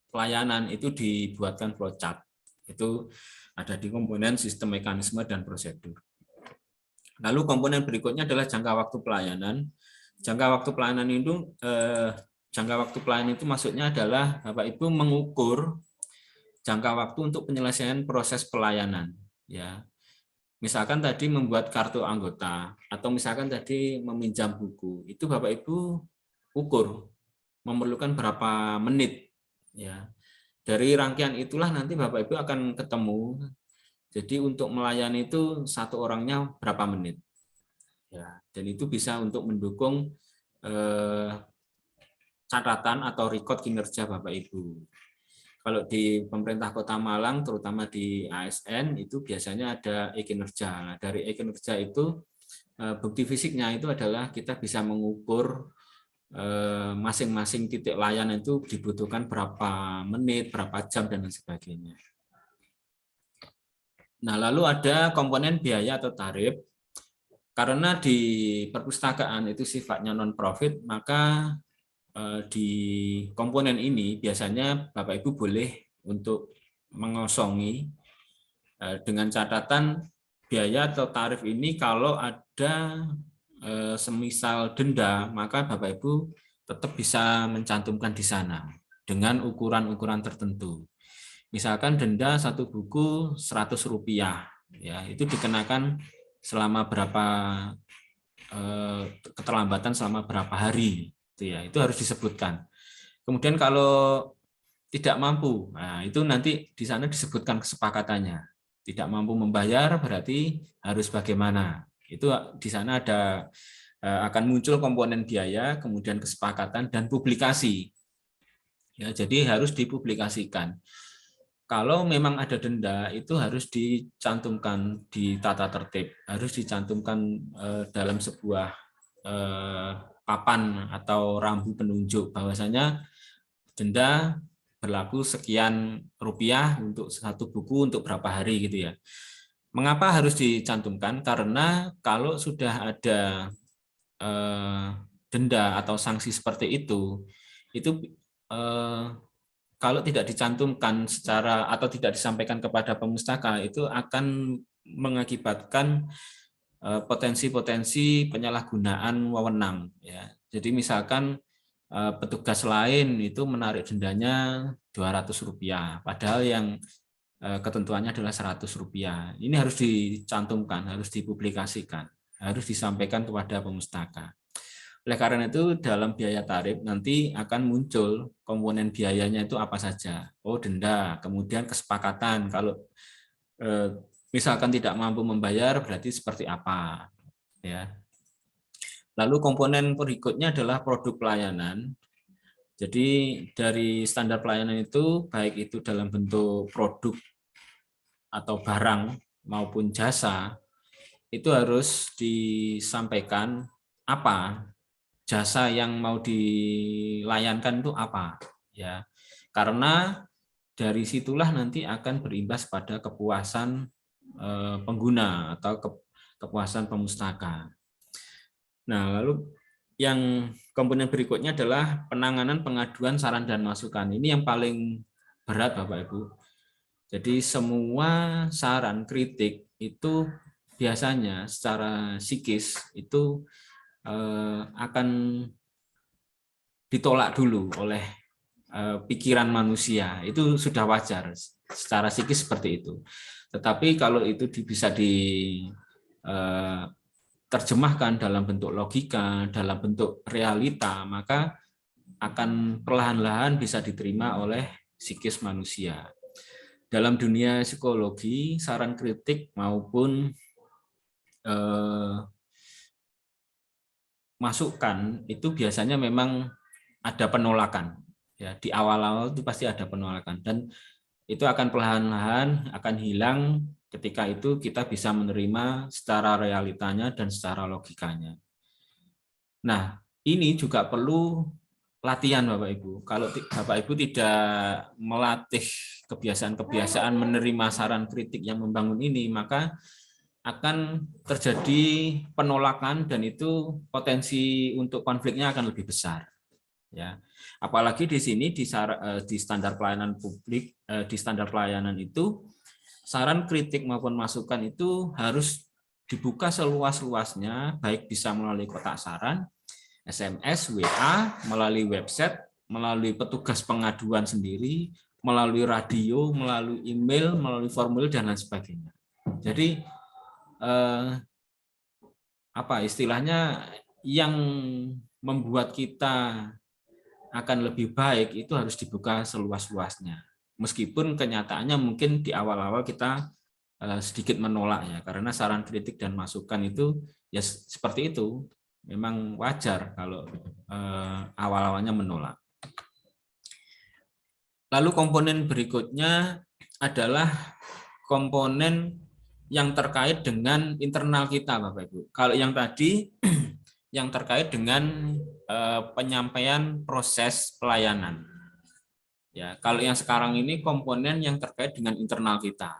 pelayanan itu dibuatkan flowchart. Itu ada di komponen sistem mekanisme dan prosedur. Lalu komponen berikutnya adalah jangka waktu pelayanan. Jangka waktu pelayanan itu maksudnya adalah Bapak Ibu mengukur jangka waktu untuk penyelesaian proses pelayanan, ya. Misalkan tadi membuat kartu anggota atau misalkan tadi meminjam buku, itu Bapak Ibu ukur memerlukan berapa menit, ya. Dari rangkaian itulah nanti Bapak Ibu akan ketemu. Jadi untuk melayani itu satu orangnya berapa menit, ya. Dan itu bisa untuk mendukung catatan atau record kinerja Bapak Ibu. Kalau di pemerintah Kota Malang, terutama di ASN, itu biasanya ada e-kinerja. Nah, dari e-kinerja itu, bukti fisiknya itu adalah kita bisa mengukur masing-masing titik layanan itu dibutuhkan berapa menit, berapa jam, dan lain sebagainya. Nah, lalu ada komponen biaya atau tarif. Karena di perpustakaan itu sifatnya non-profit, maka di komponen ini biasanya Bapak Ibu boleh untuk mengosongi dengan catatan biaya atau tarif ini kalau ada semisal denda, maka Bapak Ibu tetap bisa mencantumkan di sana dengan ukuran-ukuran tertentu. Misalkan denda satu buku Rp100, ya, itu dikenakan selama berapa keterlambatan selama berapa hari. Itu harus disebutkan. Kemudian kalau tidak mampu, nah itu nanti di sana disebutkan kesepakatannya. Tidak mampu membayar berarti harus bagaimana. Itu di sana ada akan muncul komponen biaya, kemudian kesepakatan dan publikasi. Ya, jadi harus dipublikasikan. Kalau memang ada denda itu harus dicantumkan di tata tertib, harus dicantumkan dalam sebuah papan atau rambu penunjuk bahwasanya denda berlaku sekian rupiah untuk satu buku untuk berapa hari gitu ya. Mengapa harus dicantumkan? Karena kalau sudah ada denda atau sanksi seperti itu kalau tidak dicantumkan secara atau tidak disampaikan kepada pemustaka itu akan mengakibatkan potensi-potensi penyalahgunaan wewenang, ya. Jadi misalkan petugas lain itu menarik dendanya Rp200, padahal yang ketentuannya adalah Rp100. Ini harus dicantumkan, harus dipublikasikan, harus disampaikan kepada pemustaka. Oleh karena itu dalam biaya tarif nanti akan muncul komponen biayanya itu apa saja. Oh, denda, kemudian kesepakatan kalau misalkan tidak mampu membayar berarti seperti apa, ya. Lalu komponen berikutnya adalah produk pelayanan. Jadi dari standar pelayanan itu baik itu dalam bentuk produk atau barang maupun jasa itu harus disampaikan apa jasa yang mau dilayankan itu apa, ya. Karena dari situlah nanti akan berimbas pada kepuasan pengguna atau kepuasan pemustaka. Nah, lalu yang komponen berikutnya adalah penanganan pengaduan saran dan masukan. Ini yang paling berat Bapak Ibu. Jadi semua saran kritik itu biasanya secara psikis itu akan ditolak dulu oleh pikiran manusia. Itu sudah wajar secara psikis seperti itu. Tetapi kalau itu bisa diterjemahkan dalam bentuk logika, dalam bentuk realita, maka akan perlahan-lahan bisa diterima oleh psikis manusia. Dalam dunia psikologi, saran kritik maupun masukan itu biasanya memang ada penolakan. Ya, di awal-awal itu pasti ada penolakan dan itu akan perlahan-lahan akan hilang ketika itu kita bisa menerima secara realitanya dan secara logikanya. Nah, ini juga perlu latihan Bapak Ibu. Kalau Bapak Ibu tidak melatih kebiasaan-kebiasaan menerima saran kritik yang membangun ini, maka akan terjadi penolakan dan itu potensi untuk konfliknya akan lebih besar. Ya, apalagi di sini di standar pelayanan publik, di standar pelayanan itu saran kritik maupun masukan itu harus dibuka seluas-luasnya, baik bisa melalui kotak saran, SMS, WA, melalui website, melalui petugas pengaduan sendiri, melalui radio, melalui email, melalui formulir dan lain sebagainya. Jadi apa istilahnya yang membuat kita akan lebih baik itu harus dibuka seluas-luasnya. Meskipun kenyataannya mungkin di awal-awal kita sedikit menolak ya, karena saran kritik dan masukan itu ya seperti itu. Memang wajar kalau awal-awalnya menolak. Lalu komponen berikutnya adalah komponen yang terkait dengan internal kita, Bapak Ibu. Kalau yang tadi yang terkait dengan penyampaian proses pelayanan. Ya, kalau yang sekarang ini komponen yang terkait dengan internal kita.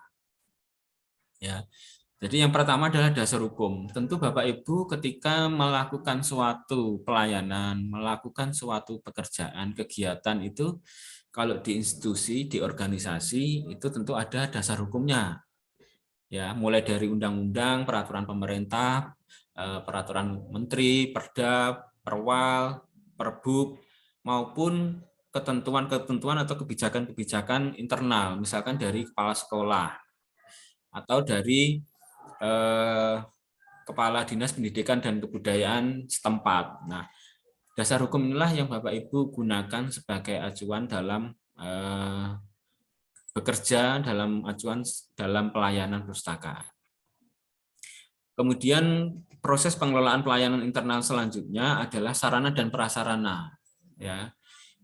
Ya. Jadi yang pertama adalah dasar hukum. Tentu Bapak Ibu ketika melakukan suatu pelayanan, melakukan suatu pekerjaan, kegiatan itu kalau di institusi, di organisasi itu tentu ada dasar hukumnya. Ya, mulai dari undang-undang, peraturan pemerintah, peraturan menteri, perda, perwal, perbub maupun ketentuan-ketentuan atau kebijakan-kebijakan internal, misalkan dari kepala sekolah atau dari Kepala Dinas Pendidikan dan Kebudayaan setempat. Nah, dasar hukum inilah yang Bapak Ibu gunakan sebagai acuan dalam bekerja, dalam acuan dalam pelayanan pustaka. Kemudian proses pengelolaan pelayanan internal selanjutnya adalah sarana dan prasarana. Ya,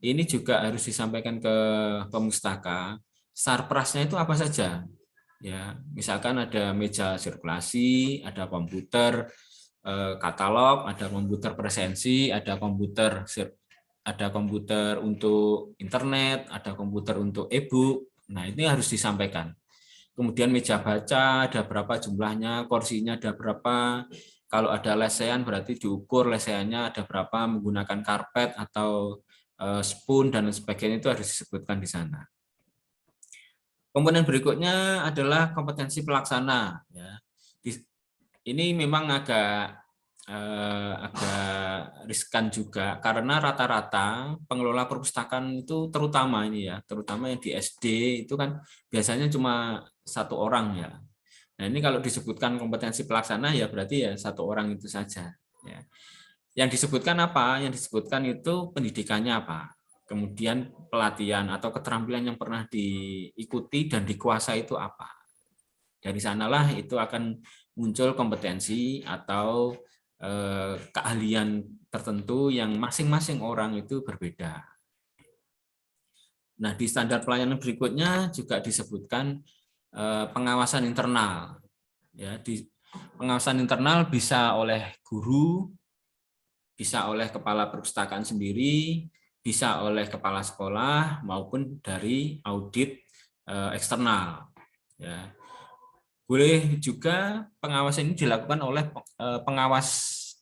ini juga harus disampaikan ke pemustaka. Sarprasnya itu apa saja? Ya, misalkan ada meja sirkulasi, ada komputer katalog, ada komputer presensi, ada komputer untuk internet, ada komputer untuk e-book. Nah, ini harus disampaikan. Kemudian meja baca ada berapa jumlahnya, kursinya ada berapa. Kalau ada lesehan berarti diukur lesehannya ada berapa, menggunakan karpet atau spoon dan sebagainya itu harus disebutkan di sana. Komponen berikutnya adalah kompetensi pelaksana. Ya. Ini memang agak riskan juga karena rata-rata pengelola perpustakaan itu terutama ini ya, terutama yang di SD itu kan biasanya cuma satu orang ya. Nah ini kalau disebutkan kompetensi pelaksana ya berarti ya satu orang itu saja. Ya. Yang disebutkan apa? Yang disebutkan itu pendidikannya apa? Kemudian pelatihan atau keterampilan yang pernah diikuti dan dikuasai itu apa. Dari sanalah itu akan muncul kompetensi atau keahlian tertentu yang masing-masing orang itu berbeda. Nah, di standar pelayanan berikutnya juga disebutkan pengawasan internal. Ya, di pengawasan internal bisa oleh guru, bisa oleh kepala perpustakaan sendiri, bisa oleh kepala sekolah maupun dari audit eksternal. Ya. Boleh juga pengawasan ini dilakukan oleh pengawas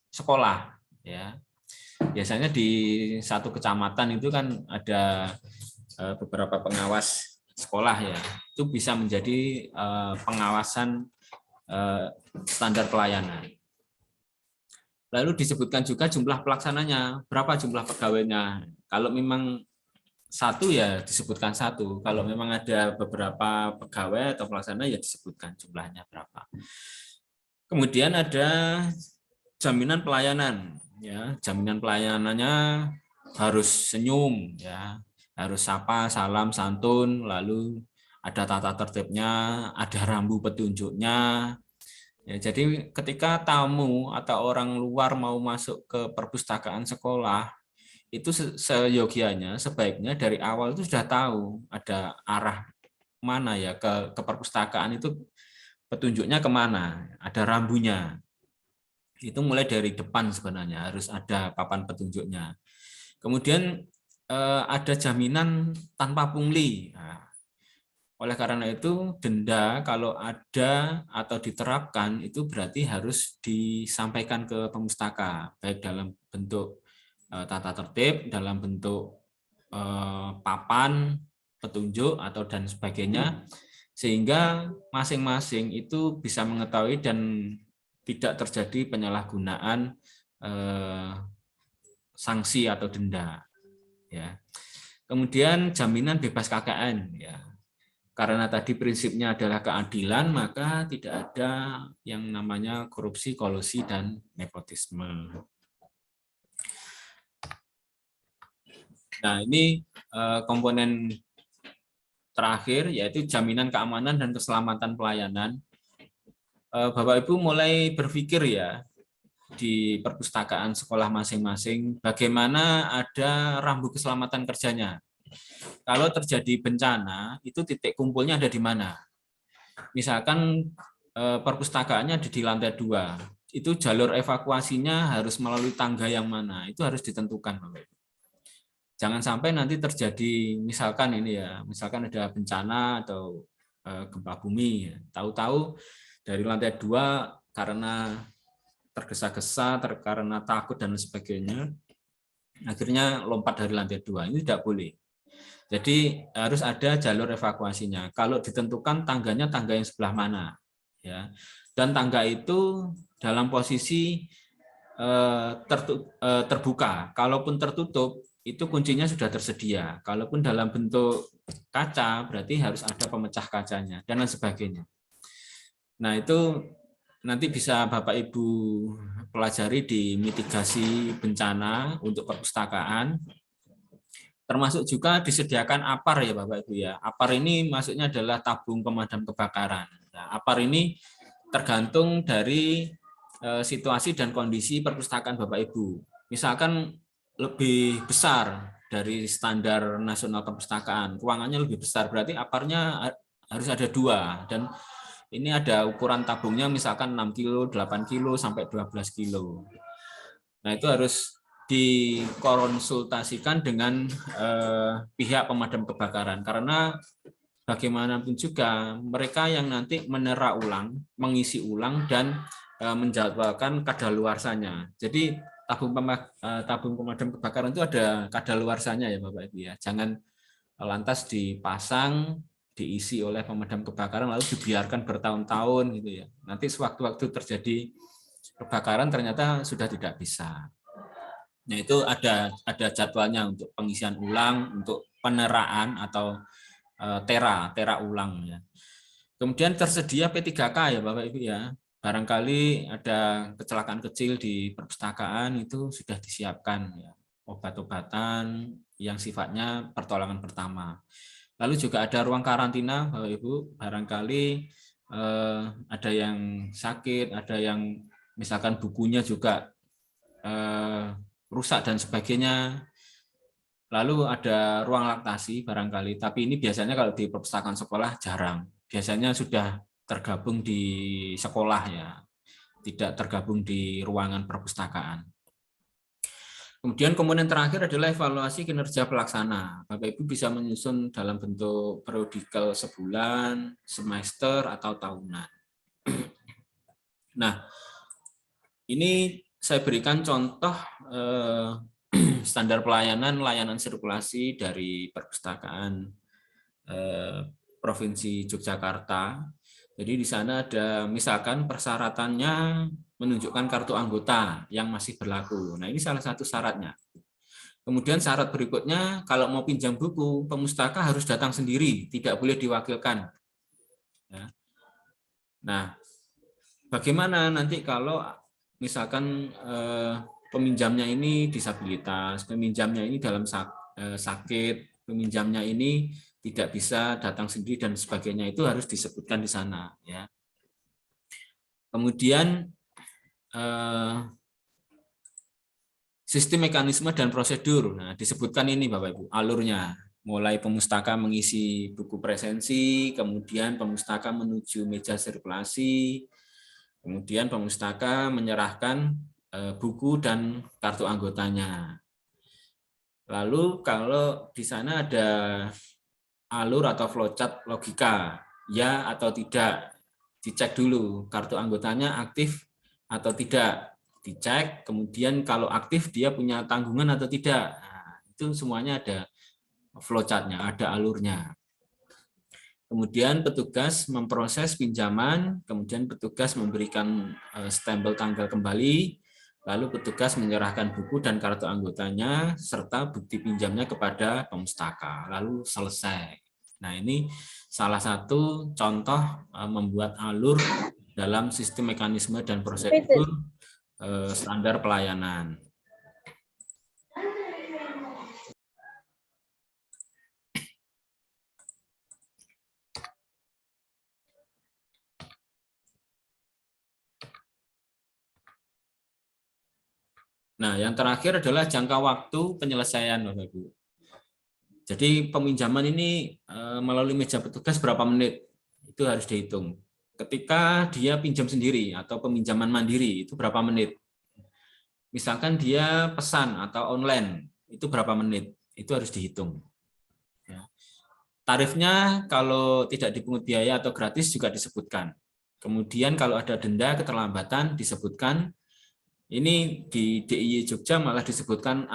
sekolah. Ya. Biasanya di satu kecamatan itu kan ada beberapa pengawas sekolah ya. Itu bisa menjadi pengawasan standar pelayanan. Lalu disebutkan juga jumlah pelaksananya, berapa jumlah pegawainya. Kalau memang satu ya disebutkan satu. Kalau memang ada beberapa pegawai atau pelaksana ya disebutkan jumlahnya berapa. Kemudian ada jaminan pelayanan. Ya, jaminan pelayanannya harus senyum, ya, harus sapa, salam, santun, lalu ada tata tertibnya, ada rambu petunjuknya. Ya, jadi ketika tamu atau orang luar mau masuk ke perpustakaan sekolah, itu seyogianya, sebaiknya dari awal itu sudah tahu ada arah mana ya ke perpustakaan itu petunjuknya kemana, ada rambunya. Itu mulai dari depan sebenarnya harus ada papan petunjuknya. Kemudian ada jaminan tanpa pungli. Nah, oleh karena itu, denda kalau ada atau diterapkan itu berarti harus disampaikan ke pemustaka, baik dalam bentuk tata tertib, dalam bentuk papan, petunjuk, atau dan sebagainya, sehingga masing-masing itu bisa mengetahui dan tidak terjadi penyalahgunaan sanksi atau denda. Ya. Kemudian jaminan bebas KKN, ya. Karena tadi prinsipnya adalah keadilan, maka tidak ada yang namanya korupsi, kolusi, dan nepotisme. Nah, ini komponen terakhir, yaitu jaminan keamanan dan keselamatan pelayanan. Bapak Ibu mulai berpikir ya, di perpustakaan sekolah masing-masing, bagaimana ada rambu keselamatan kerjanya. Kalau terjadi bencana, itu titik kumpulnya ada di mana? Misalkan perpustakaannya ada di lantai 2, itu jalur evakuasinya harus melalui tangga yang mana, itu harus ditentukan. Jangan sampai nanti terjadi, misalkan ini ya, misalkan ada bencana atau gempa bumi, tahu-tahu dari lantai 2 karena tergesa-gesa, karena takut dan sebagainya, akhirnya lompat dari lantai 2, ini tidak boleh. Jadi harus ada jalur evakuasinya. Kalau ditentukan tangganya tangga yang sebelah mana, ya. Dan tangga itu dalam posisi terbuka. Kalaupun tertutup, itu kuncinya sudah tersedia. Kalaupun dalam bentuk kaca, berarti harus ada pemecah kacanya dan lain sebagainya. Nah, itu nanti bisa Bapak Ibu pelajari di mitigasi bencana untuk perpustakaan. Termasuk juga disediakan APAR ya Bapak Ibu ya. APAR ini maksudnya adalah tabung pemadam kebakaran. Nah, APAR ini tergantung dari situasi dan kondisi perpustakaan Bapak Ibu. Misalkan lebih besar dari standar nasional perpustakaan, ruangannya lebih besar, berarti APAR-nya harus ada 2. Dan ini ada ukuran tabungnya misalkan 6 kilo, 8 kilo, sampai 12 kilo. Nah, itu harus dikonsultasikan dengan pihak pemadam kebakaran, karena bagaimanapun juga mereka yang nanti menerak ulang, mengisi ulang, dan menjadwalkan kadaluarsanya. Jadi tabung pemadam kebakaran itu ada kadaluarsanya ya Bapak Ibu ya. Jangan lantas dipasang, diisi oleh pemadam kebakaran lalu dibiarkan bertahun-tahun gitu ya. Nanti sewaktu-waktu terjadi kebakaran ternyata sudah tidak bisa. Nah, itu ada jadwalnya untuk pengisian ulang, untuk peneraan atau tera ulang ya. Kemudian tersedia P3K ya Bapak Ibu ya. Barangkali ada kecelakaan kecil di perpustakaan itu sudah disiapkan ya. Obat-obatan yang sifatnya pertolongan pertama. Lalu juga ada ruang karantina Bapak Ibu, barangkali ada yang sakit, ada yang misalkan bukunya juga rusak dan sebagainya. Lalu ada ruang laktasi barangkali, tapi ini biasanya kalau di perpustakaan sekolah jarang. Biasanya sudah tergabung di sekolah ya, tidak tergabung di ruangan perpustakaan. Kemudian komponen terakhir adalah evaluasi kinerja pelaksana. Bapak Ibu bisa menyusun dalam bentuk periodikal sebulan, semester, atau tahunan. Nah, ini saya berikan contoh standar layanan sirkulasi dari perpustakaan Provinsi Yogyakarta. Jadi di sana ada misalkan persyaratannya menunjukkan kartu anggota yang masih berlaku. Nah, ini salah satu syaratnya. Kemudian syarat berikutnya, kalau mau pinjam buku, pemustaka harus datang sendiri, tidak boleh diwakilkan. Ya. Nah, bagaimana nanti kalau misalkan peminjamnya ini disabilitas, peminjamnya ini dalam sakit, peminjamnya ini tidak bisa datang sendiri dan sebagainya, itu harus disebutkan di sana. Ya. Kemudian sistem, mekanisme, dan prosedur. Nah, disebutkan ini Bapak Ibu, alurnya. Mulai pemustaka mengisi buku presensi, kemudian pemustaka menuju meja sirkulasi, kemudian pemustaka menyerahkan buku dan kartu anggotanya. Lalu kalau di sana ada alur atau flowchart logika, ya atau tidak, dicek dulu kartu anggotanya aktif atau tidak, dicek. Kemudian kalau aktif dia punya tanggungan atau tidak. Nah, itu semuanya ada flowchartnya, ada alurnya. Kemudian petugas memproses pinjaman, kemudian petugas memberikan stempel tanggal kembali, lalu petugas menyerahkan buku dan kartu anggotanya serta bukti pinjamnya kepada pemustaka, lalu selesai. Nah, ini salah satu contoh membuat alur dalam sistem, mekanisme, dan prosedur standar pelayanan. Nah, yang terakhir adalah jangka waktu penyelesaian, Bapak Ibu. Jadi peminjaman ini melalui meja petugas berapa menit, itu harus dihitung. Ketika dia pinjam sendiri atau peminjaman mandiri, itu berapa menit. Misalkan dia pesan atau online, itu berapa menit, itu harus dihitung. Ya. Tarifnya kalau tidak dipungut biaya atau gratis juga disebutkan. Kemudian kalau ada denda keterlambatan disebutkan. Ini di DIY Jogja malah disebutkan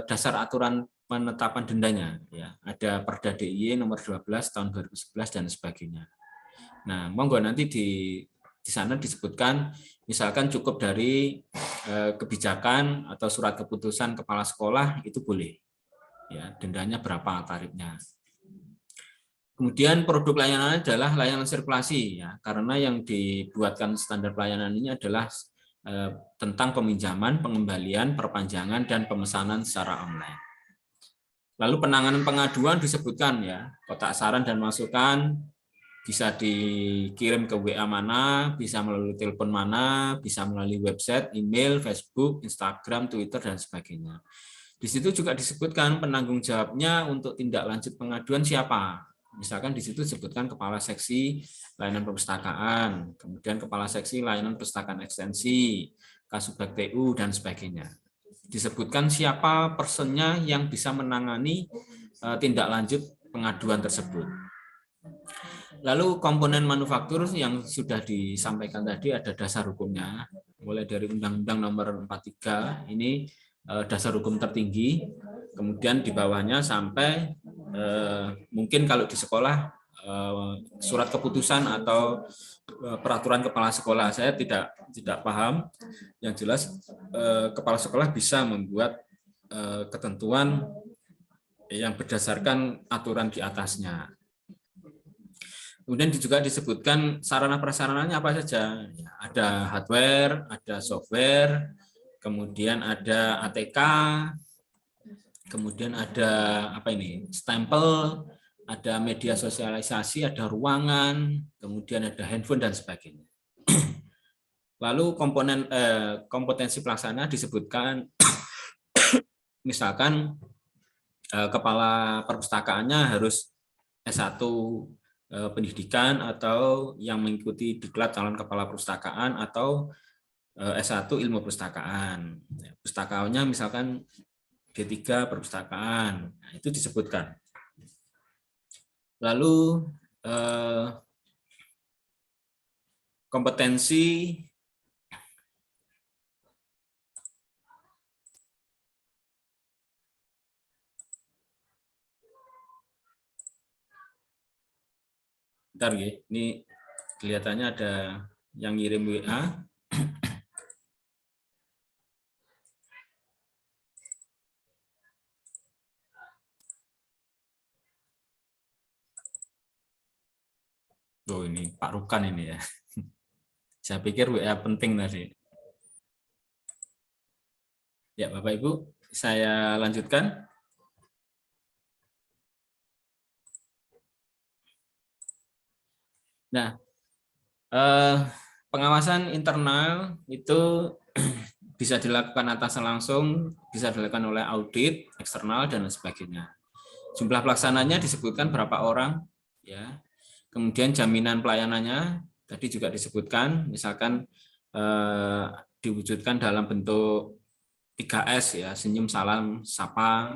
dasar aturan penetapan dendanya. Ya, ada Perda DIY nomor 12 tahun 2011 dan sebagainya. Nah, monggo nanti di sana disebutkan, misalkan cukup dari kebijakan atau surat keputusan kepala sekolah itu boleh. Ya, dendanya berapa tarifnya. Kemudian produk layanan adalah layanan sirkulasi, ya, karena yang dibuatkan standar pelayanan ini adalah tentang peminjaman, pengembalian, perpanjangan, dan pemesanan secara online. Lalu penanganan pengaduan disebutkan, ya, kotak saran dan masukan bisa dikirim ke WA mana, bisa melalui telepon mana, bisa melalui website, email, Facebook, Instagram, Twitter, dan sebagainya. Di situ juga disebutkan penanggung jawabnya untuk tindak lanjut pengaduan siapa. Misalkan di situ disebutkan Kepala Seksi Layanan Perpustakaan, kemudian Kepala Seksi Layanan Perpustakaan Ekstensi, Kasubag TU, dan sebagainya. Disebutkan siapa personnya yang bisa menangani tindak lanjut pengaduan tersebut. Lalu komponen manufaktur yang sudah disampaikan tadi ada dasar hukumnya, mulai dari Undang-Undang Nomor 43, ini dasar hukum tertinggi, kemudian di bawahnya sampai mungkin kalau di sekolah surat keputusan atau peraturan kepala sekolah. Saya tidak paham. Yang jelas kepala sekolah bisa membuat ketentuan yang berdasarkan aturan di atasnya. Kemudian juga disebutkan sarana prasarananya apa saja. Ada hardware, ada software, kemudian ada ATK, kemudian ada apa ini, stempel, ada media sosialisasi, ada ruangan, kemudian ada handphone dan sebagainya. Lalu komponen kompetensi pelaksana disebutkan, misalkan kepala perpustakaannya harus S1 pendidikan atau yang mengikuti diklat calon kepala perpustakaan atau S1 ilmu perpustakaan. Pustakawannya misalkan D3 perpustakaan, nah, itu disebutkan. Lalu kompetensi Bentar ya, ini kelihatannya ada yang ngirim WA. Oh ini Pak Rukan ini ya. Saya pikir WA penting tadi. Ya Bapak Ibu, saya lanjutkan. Nah, pengawasan internal itu bisa dilakukan atasan langsung, bisa dilakukan oleh audit eksternal dan sebagainya. Jumlah pelaksananya disebutkan berapa orang, ya. Kemudian jaminan pelayanannya tadi juga disebutkan, misalkan diwujudkan dalam bentuk 3S ya, senyum, salam, sapa.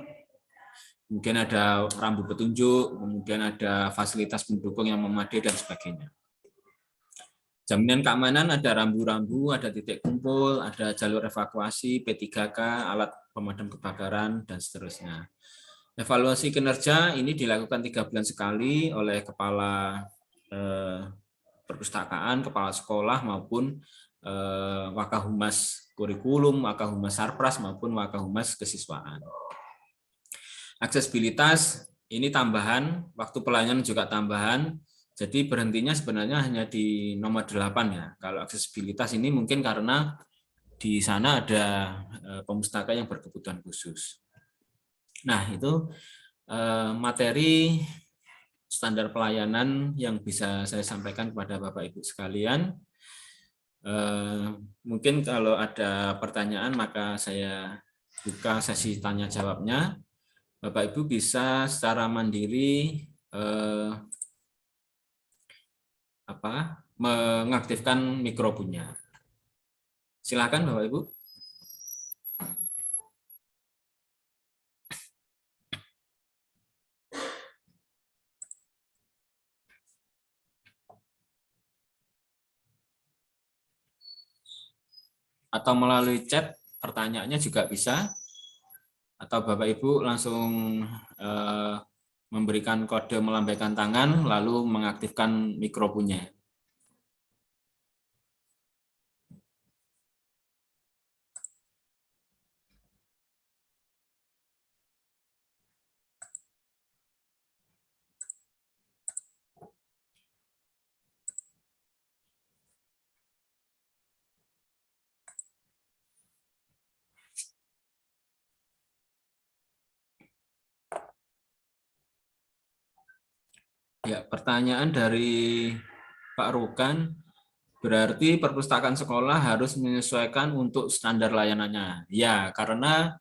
Kemudian ada rambu petunjuk, kemudian ada fasilitas pendukung yang memadai dan sebagainya. Jaminan keamanan ada rambu-rambu, ada titik kumpul, ada jalur evakuasi, P3K, alat pemadam kebakaran, dan seterusnya. Evaluasi kinerja ini dilakukan 3 bulan sekali oleh kepala perpustakaan, kepala sekolah maupun Wakahumas kurikulum, Wakahumas Sarpras maupun Wakahumas kesiswaan. Aksesibilitas ini tambahan, waktu pelayanan juga tambahan. Jadi berhentinya sebenarnya hanya di nomor 8 ya. Kalau aksesibilitas ini mungkin karena di sana ada pemustaka yang berkebutuhan khusus. Nah, itu materi standar pelayanan yang bisa saya sampaikan kepada Bapak Ibu sekalian. Mungkin kalau ada pertanyaan maka saya buka sesi tanya jawabnya. Bapak Ibu bisa secara mandiri mengaktifkan mikrofonnya. Silakan Bapak Ibu. Atau melalui chat pertanyaannya juga bisa. Atau Bapak Ibu langsung memberikan kode melambaikan tangan lalu mengaktifkan mikrofonnya. Ya, pertanyaan dari Pak Rukan, berarti perpustakaan sekolah harus menyesuaikan untuk standar layanannya. Ya, karena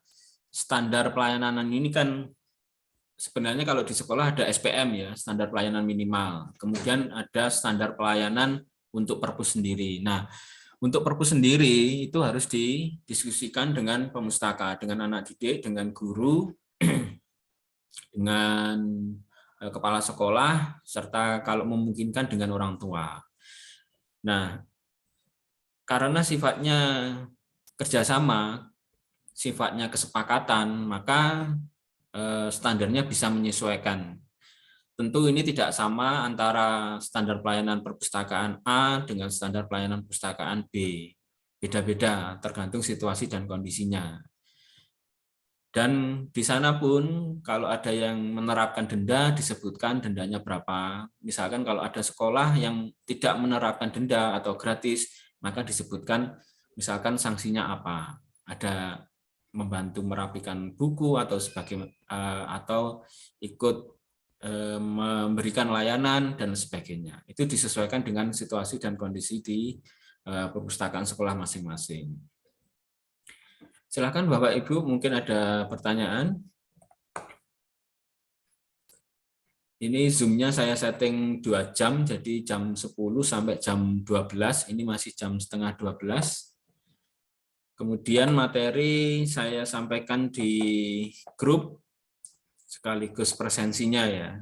standar pelayanan ini kan sebenarnya kalau di sekolah ada SPM ya, standar pelayanan minimal. Kemudian ada standar pelayanan untuk perpus sendiri. Nah, untuk perpus sendiri itu harus didiskusikan dengan pemustaka, dengan anak didik, dengan guru, dengan kepala sekolah, serta kalau memungkinkan dengan orang tua. Nah, karena sifatnya kerjasama, sifatnya kesepakatan, maka standarnya bisa menyesuaikan. Tentu ini tidak sama antara standar pelayanan perpustakaan A dengan standar pelayanan perpustakaan B. Beda-beda, tergantung situasi dan kondisinya. Dan di sana pun kalau ada yang menerapkan denda, disebutkan dendanya berapa. Misalkan kalau ada sekolah yang tidak menerapkan denda atau gratis, maka disebutkan misalkan sanksinya apa. Ada membantu merapikan buku atau atau ikut memberikan layanan dan sebagainya. Itu disesuaikan dengan situasi dan kondisi di perpustakaan sekolah masing-masing. Silakan Bapak Ibu, mungkin ada pertanyaan. Ini Zoom-nya saya setting 2 jam, jadi jam 10 sampai jam 12, ini masih jam setengah 12. Kemudian materi saya sampaikan di grup, sekaligus presensinya ya.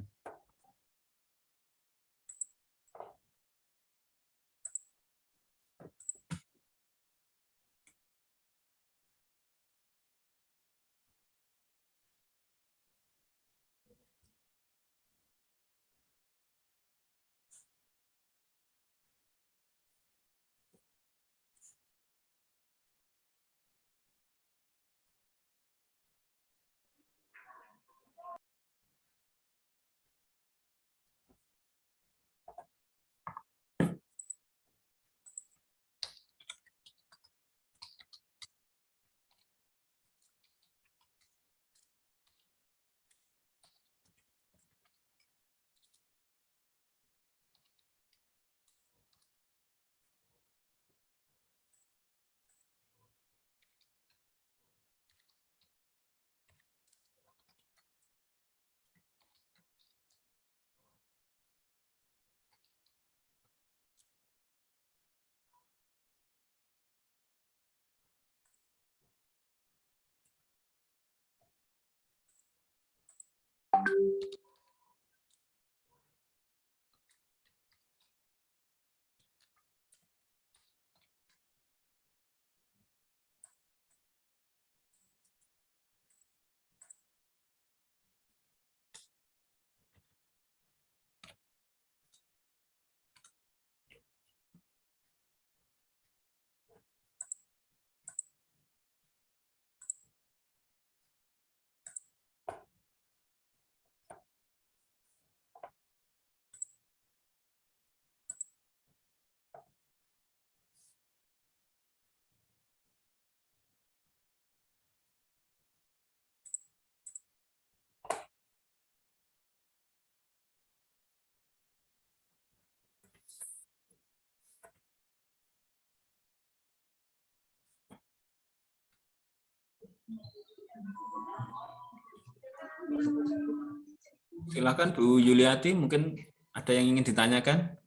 Silakan Bu Yuliati, mungkin ada yang ingin ditanyakan?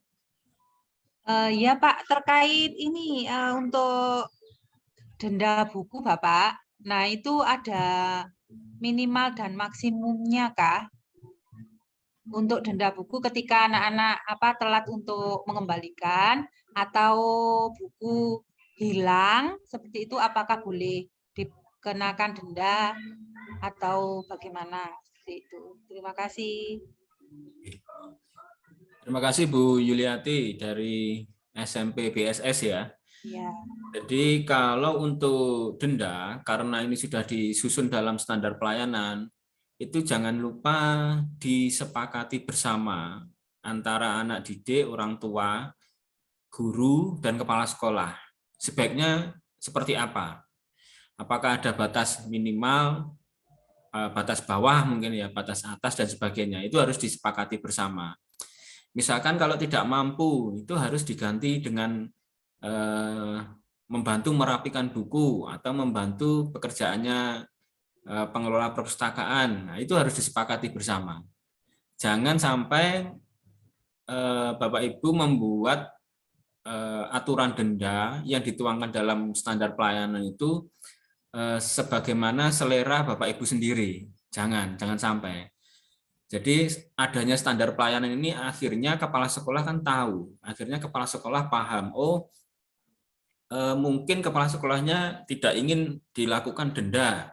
Ya Pak, terkait ini untuk denda buku Bapak, nah itu ada minimal dan maksimumnya kah untuk denda buku ketika anak-anak telat untuk mengembalikan atau buku hilang seperti itu, apakah boleh dikenakan denda atau bagaimana seperti itu? Terima kasih. Terima kasih Bu Yuliati dari SMP BSS ya. Ya. Jadi kalau untuk denda, karena ini sudah disusun dalam standar pelayanan, itu jangan lupa disepakati bersama antara anak didik, orang tua, guru, dan kepala sekolah. Sebaiknya seperti apa? Apakah ada batas minimal, batas bawah mungkin ya, batas atas dan sebagainya. Itu harus disepakati bersama. Misalkan kalau tidak mampu, itu harus diganti dengan membantu merapikan buku atau membantu pekerjaannya pengelola perpustakaan. Nah, itu harus disepakati bersama. Jangan sampai Bapak Ibu membuat aturan denda yang dituangkan dalam standar pelayanan itu sebagaimana selera Bapak Ibu sendiri. Jangan sampai. Jadi adanya standar pelayanan ini akhirnya kepala sekolah kan tahu, akhirnya kepala sekolah paham, oh mungkin kepala sekolahnya tidak ingin dilakukan denda,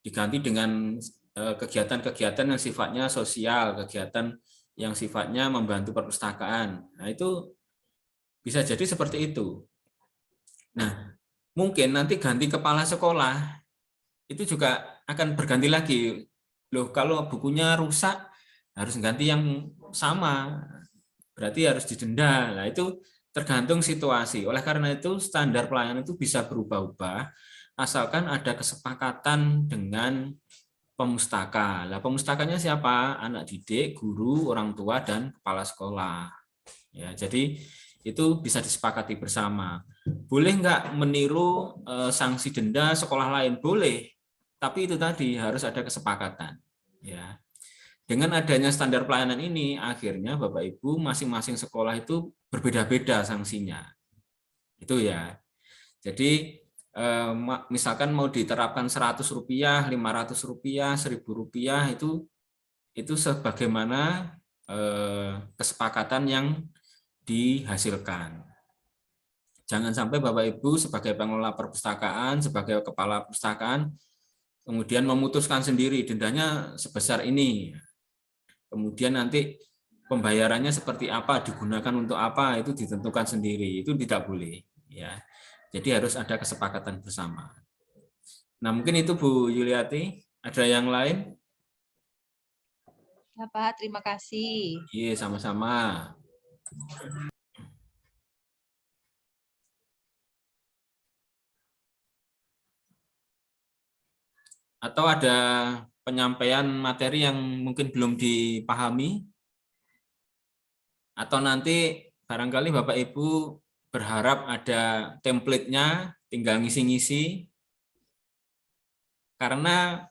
diganti dengan kegiatan-kegiatan yang sifatnya sosial, kegiatan yang sifatnya membantu perpustakaan. Nah itu bisa jadi seperti itu. Nah mungkin nanti ganti kepala sekolah, itu juga akan berganti lagi. Loh, kalau bukunya rusak, harus ganti yang sama, berarti harus didenda. Nah, itu tergantung situasi. Oleh karena itu, standar pelayanan itu bisa berubah-ubah, asalkan ada kesepakatan dengan pemustaka. Nah, pemustakanya siapa? Anak didik, guru, orang tua, dan kepala sekolah. Ya, jadi itu bisa disepakati bersama. Boleh nggak meniru sanksi denda sekolah lain? Boleh, tapi itu tadi harus ada kesepakatan. Ya, dengan adanya standar pelayanan ini, akhirnya Bapak Ibu masing-masing sekolah itu berbeda-beda sanksinya. Itu ya. Jadi misalkan mau diterapkan Rp100, Rp500, Rp1.000 itu sebagaimana kesepakatan yang dihasilkan. Jangan sampai Bapak Ibu sebagai pengelola perpustakaan, sebagai kepala perpustakaan, kemudian memutuskan sendiri dendanya sebesar ini. Kemudian nanti pembayarannya seperti apa, digunakan untuk apa, itu ditentukan sendiri. Itu tidak boleh. Ya. Jadi harus ada kesepakatan bersama. Nah mungkin itu Bu Yuliati. Ada yang lain? Ya Pak, terima kasih. Iya, sama-sama. Atau ada penyampaian materi yang mungkin belum dipahami? Atau nanti barangkali Bapak Ibu berharap ada template-nya, tinggal ngisi-ngisi. Karena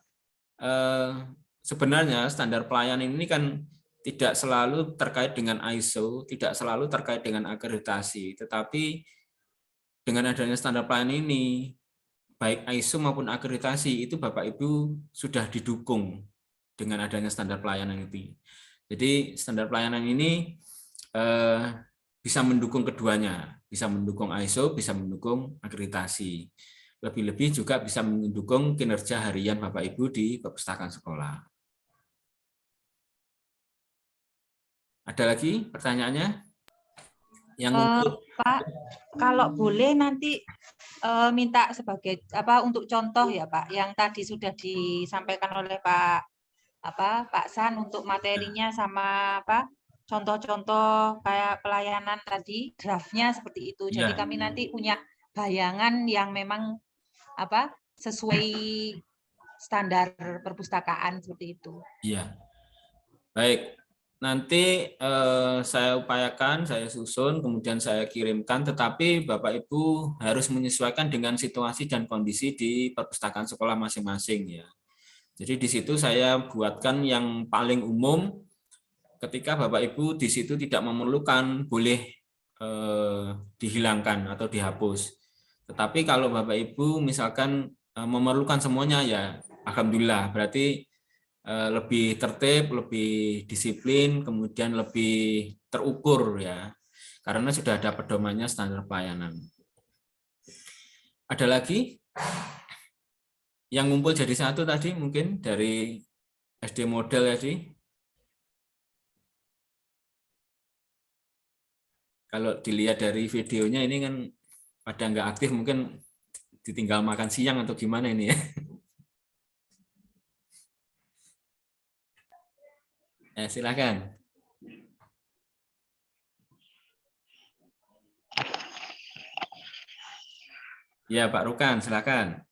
sebenarnya standar pelayanan ini kan tidak selalu terkait dengan ISO, tidak selalu terkait dengan akreditasi, tetapi dengan adanya standar pelayanan ini, baik ISO maupun akreditasi itu Bapak Ibu sudah didukung dengan adanya standar pelayanan itu. Jadi standar pelayanan ini bisa mendukung keduanya, bisa mendukung ISO, bisa mendukung akreditasi. Lebih-lebih juga bisa mendukung kinerja harian Bapak Ibu di perpustakaan sekolah. Ada lagi pertanyaannya? Yang Pak, kalau boleh nanti minta sebagai untuk contoh ya Pak, yang tadi sudah disampaikan oleh Pak San untuk materinya sama contoh-contoh kayak pelayanan tadi, draftnya seperti itu. Jadi kami nanti punya bayangan yang memang sesuai standar perpustakaan seperti itu. Iya, baik. Nanti saya upayakan, saya susun, kemudian saya kirimkan, tetapi Bapak Ibu harus menyesuaikan dengan situasi dan kondisi di perpustakaan sekolah masing-masing ya. Jadi di situ saya buatkan yang paling umum, ketika Bapak Ibu di situ tidak memerlukan boleh dihilangkan atau dihapus. Tetapi kalau Bapak Ibu misalkan memerlukan semuanya, ya alhamdulillah, berarti lebih tertib, lebih disiplin, kemudian lebih terukur ya, karena sudah ada pedomannya standar pelayanan. Ada lagi yang ngumpul jadi satu tadi, mungkin dari SD model tadi? Kalau dilihat dari videonya ini kan pada nggak aktif, mungkin ditinggal makan siang atau gimana ini ya. Silakan. Ya Pak Rukan, silakan.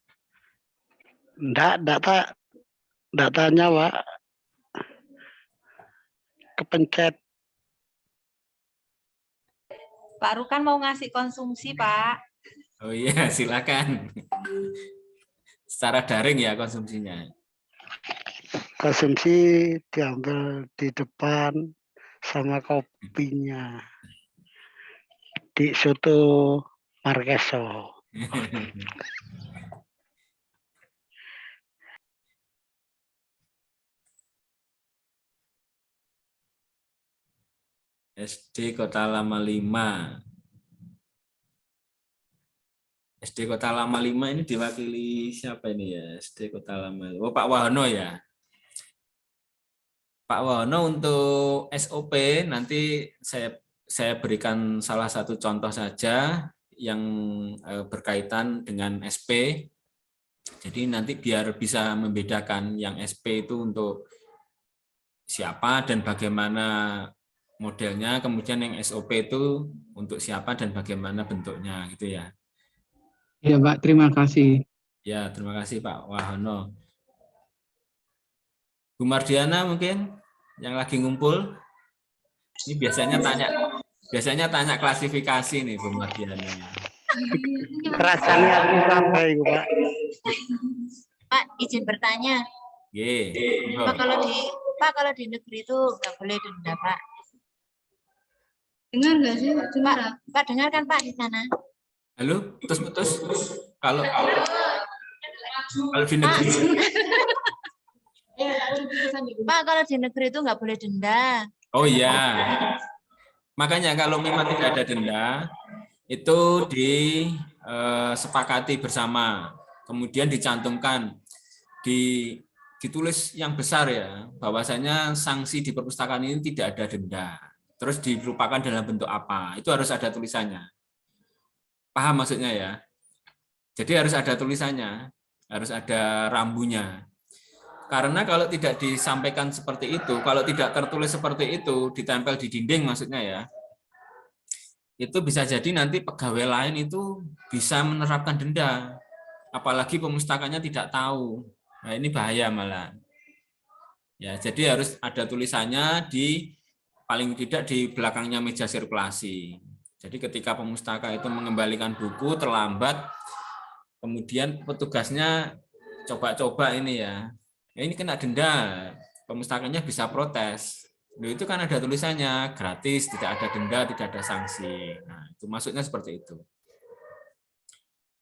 Enggak tanya, Pak. Kepencet. Pak Rukan mau ngasih konsumsi, Pak. Oh iya, silakan. Secara daring ya konsumsinya. Konsumsi diambil di depan sama kopinya. Di Soto Markeso. SD Kota Lama 5. SD Kota Lama 5 ini diwakili siapa ini ya? SD Kota Lama. Oh, Pak Wahono ya. Pak Wahono, untuk SOP nanti saya berikan salah satu contoh saja yang berkaitan dengan SP. Jadi nanti biar bisa membedakan yang SP itu untuk siapa dan bagaimana modelnya, kemudian yang SOP itu untuk siapa dan bagaimana bentuknya, gitu ya. Ya Pak, terima kasih. Ya, terima kasih Pak Wahono. Bu Mardiana mungkin yang lagi ngumpul. Ini biasanya tanya klasifikasi nih Bu Mardiana. Rasanya sampai, Pak. Pak, izin bertanya. Pak, kalau di negeri itu nggak boleh denda, Pak. Dengar nggak sih? Pak, dengar kan Pak di sana? Halo, putus-putus. Kalau di negeri. Pak, kalau di negeri itu nggak boleh denda. Oh iya. Makanya kalau memang tidak ada denda, itu disepakati bersama. Kemudian dicantumkan, ditulis yang besar ya, bahwasanya sanksi di perpustakaan ini tidak ada denda. Terus dilupakan dalam bentuk apa? Itu harus ada tulisannya. Paham maksudnya ya? Jadi harus ada tulisannya, harus ada rambunya. Karena kalau tidak disampaikan seperti itu, kalau tidak tertulis seperti itu, ditempel di dinding maksudnya ya, itu bisa jadi nanti pegawai lain itu bisa menerapkan denda. Apalagi pemustakanya tidak tahu. Nah, ini bahaya malah. Ya, jadi harus ada tulisannya paling tidak di belakangnya meja sirkulasi. Jadi ketika pemustaka itu mengembalikan buku terlambat, kemudian petugasnya coba-coba ini ya, ini kena denda, pemustakanya bisa protes. Loh, itu kan ada tulisannya, gratis, tidak ada denda, tidak ada sanksi. Nah, itu maksudnya seperti itu.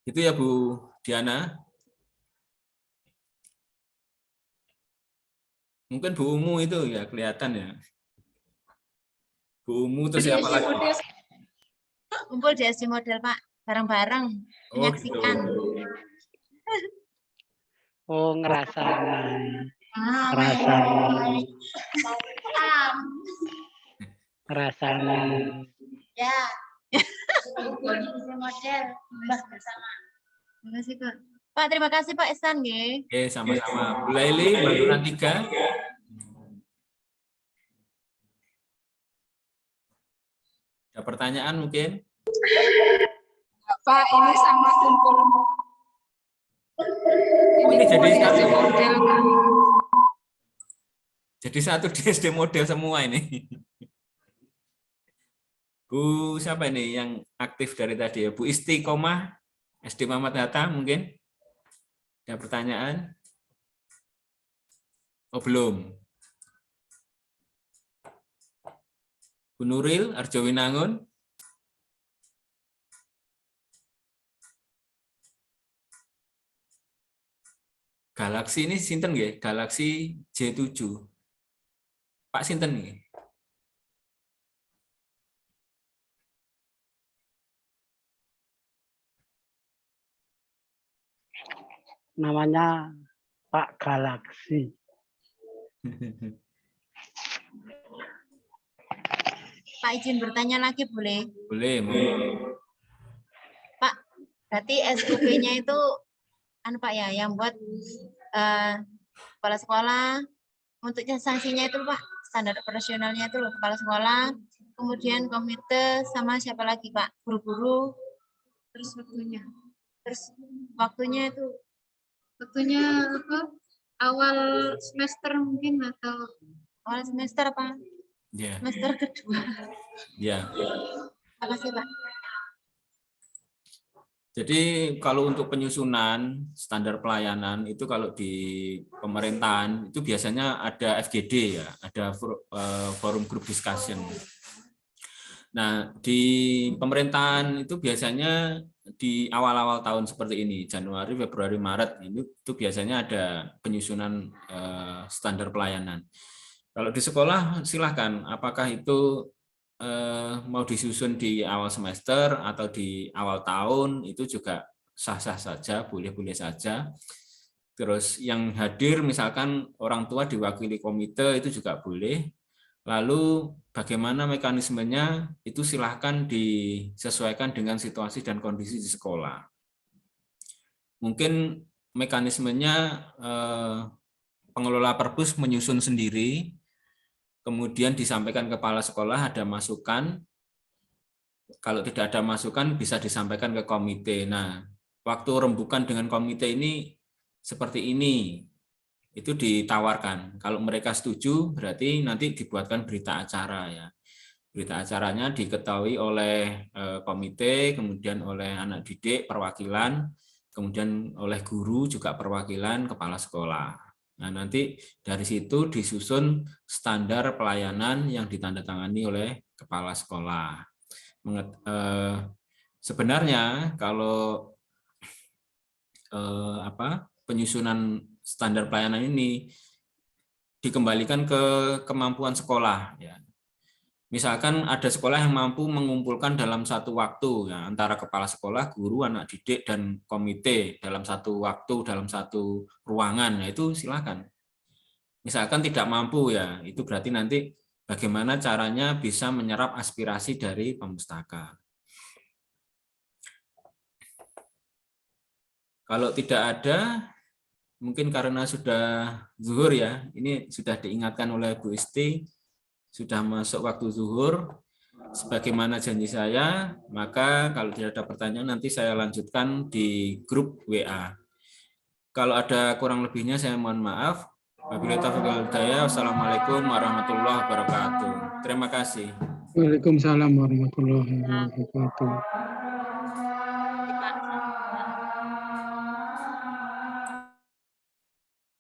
Itu ya Bu Diana. Mungkin Bu Umu itu ya kelihatan ya. Bu Umu terus siapa lagi? Kumpul di SD model, Pak. Bareng-bareng menyaksikan. Oh, ngerasain. Ya. Model mbah bersama. Terima kasih, Pak. Pak, terima kasih Pak Ihsan nggih. Oke, sama-sama. Bu Laili, Banduran 3. Ada pertanyaan mungkin? Pak, ini sama kumpul. Ini jadi SD model, Pak. Jadi satu di SD model semua ini. Bu siapa ini yang aktif dari tadi ya? Bu Istiqomah, SD Muhammad Hatta mungkin? Ada pertanyaan? Oh, belum. Bu Nuril Arjowinangun. Galaksi ini sinten nggih? Galaksi J7. Pak sinten nggih? Namanya Pak Galaksi. Pak izin bertanya lagi boleh? Boleh, Pak, berarti SOP-nya itu anu Pak ya, yang buat kepala sekolah untuk sanksinya itu Pak, standar operasionalnya itu loh, kepala sekolah, kemudian komite sama siapa lagi Pak? Guru-guru, terus waktunya. Terus waktunya itu apa? Awal semester mungkin atau awal semester apa? Ya. Semester kedua. Ya. Terima kasih Pak. Jadi kalau untuk penyusunan standar pelayanan itu kalau di pemerintahan itu biasanya ada FGD ya, ada forum group discussion. Nah, di pemerintahan itu biasanya di awal-awal tahun seperti ini, Januari, Februari, Maret, itu biasanya ada penyusunan standar pelayanan. Kalau di sekolah silahkan, apakah itu mau disusun di awal semester atau di awal tahun, itu juga sah-sah saja, boleh-boleh saja. Terus yang hadir misalkan orang tua diwakili komite itu juga boleh. Lalu bagaimana mekanismenya itu silahkan disesuaikan dengan situasi dan kondisi di sekolah. Mungkin mekanismenya pengelola perpus menyusun sendiri, kemudian disampaikan kepala sekolah ada masukan. Kalau tidak ada masukan bisa disampaikan ke komite. Nah, waktu rembukan dengan komite ini seperti ini. Itu ditawarkan. Kalau mereka setuju, berarti nanti dibuatkan berita acara ya. Berita acaranya diketahui oleh komite, kemudian oleh anak didik perwakilan, kemudian oleh guru juga perwakilan kepala sekolah. Nah, nanti dari situ disusun standar pelayanan yang ditandatangani oleh kepala sekolah. Sebenarnya kalau penyusunan standar pelayanan ini dikembalikan ke kemampuan sekolah ya. Misalkan ada sekolah yang mampu mengumpulkan dalam satu waktu ya, antara kepala sekolah, guru, anak didik dan komite dalam satu waktu, dalam satu ruangan, ya itu silakan. Misalkan tidak mampu ya, itu berarti nanti bagaimana caranya bisa menyerap aspirasi dari pemustaka. Kalau tidak ada, mungkin karena sudah zuhur ya, ini sudah diingatkan oleh Bu Isti, sudah masuk waktu zuhur. Sebagaimana janji saya, maka kalau tidak ada pertanyaan nanti saya lanjutkan di grup WA. Kalau ada kurang lebihnya saya mohon maaf. Wabillahi taufiq wal hidayah. Wassalamualaikum warahmatullahi wabarakatuh. Terima kasih. Waalaikumsalam warahmatullahi wabarakatuh.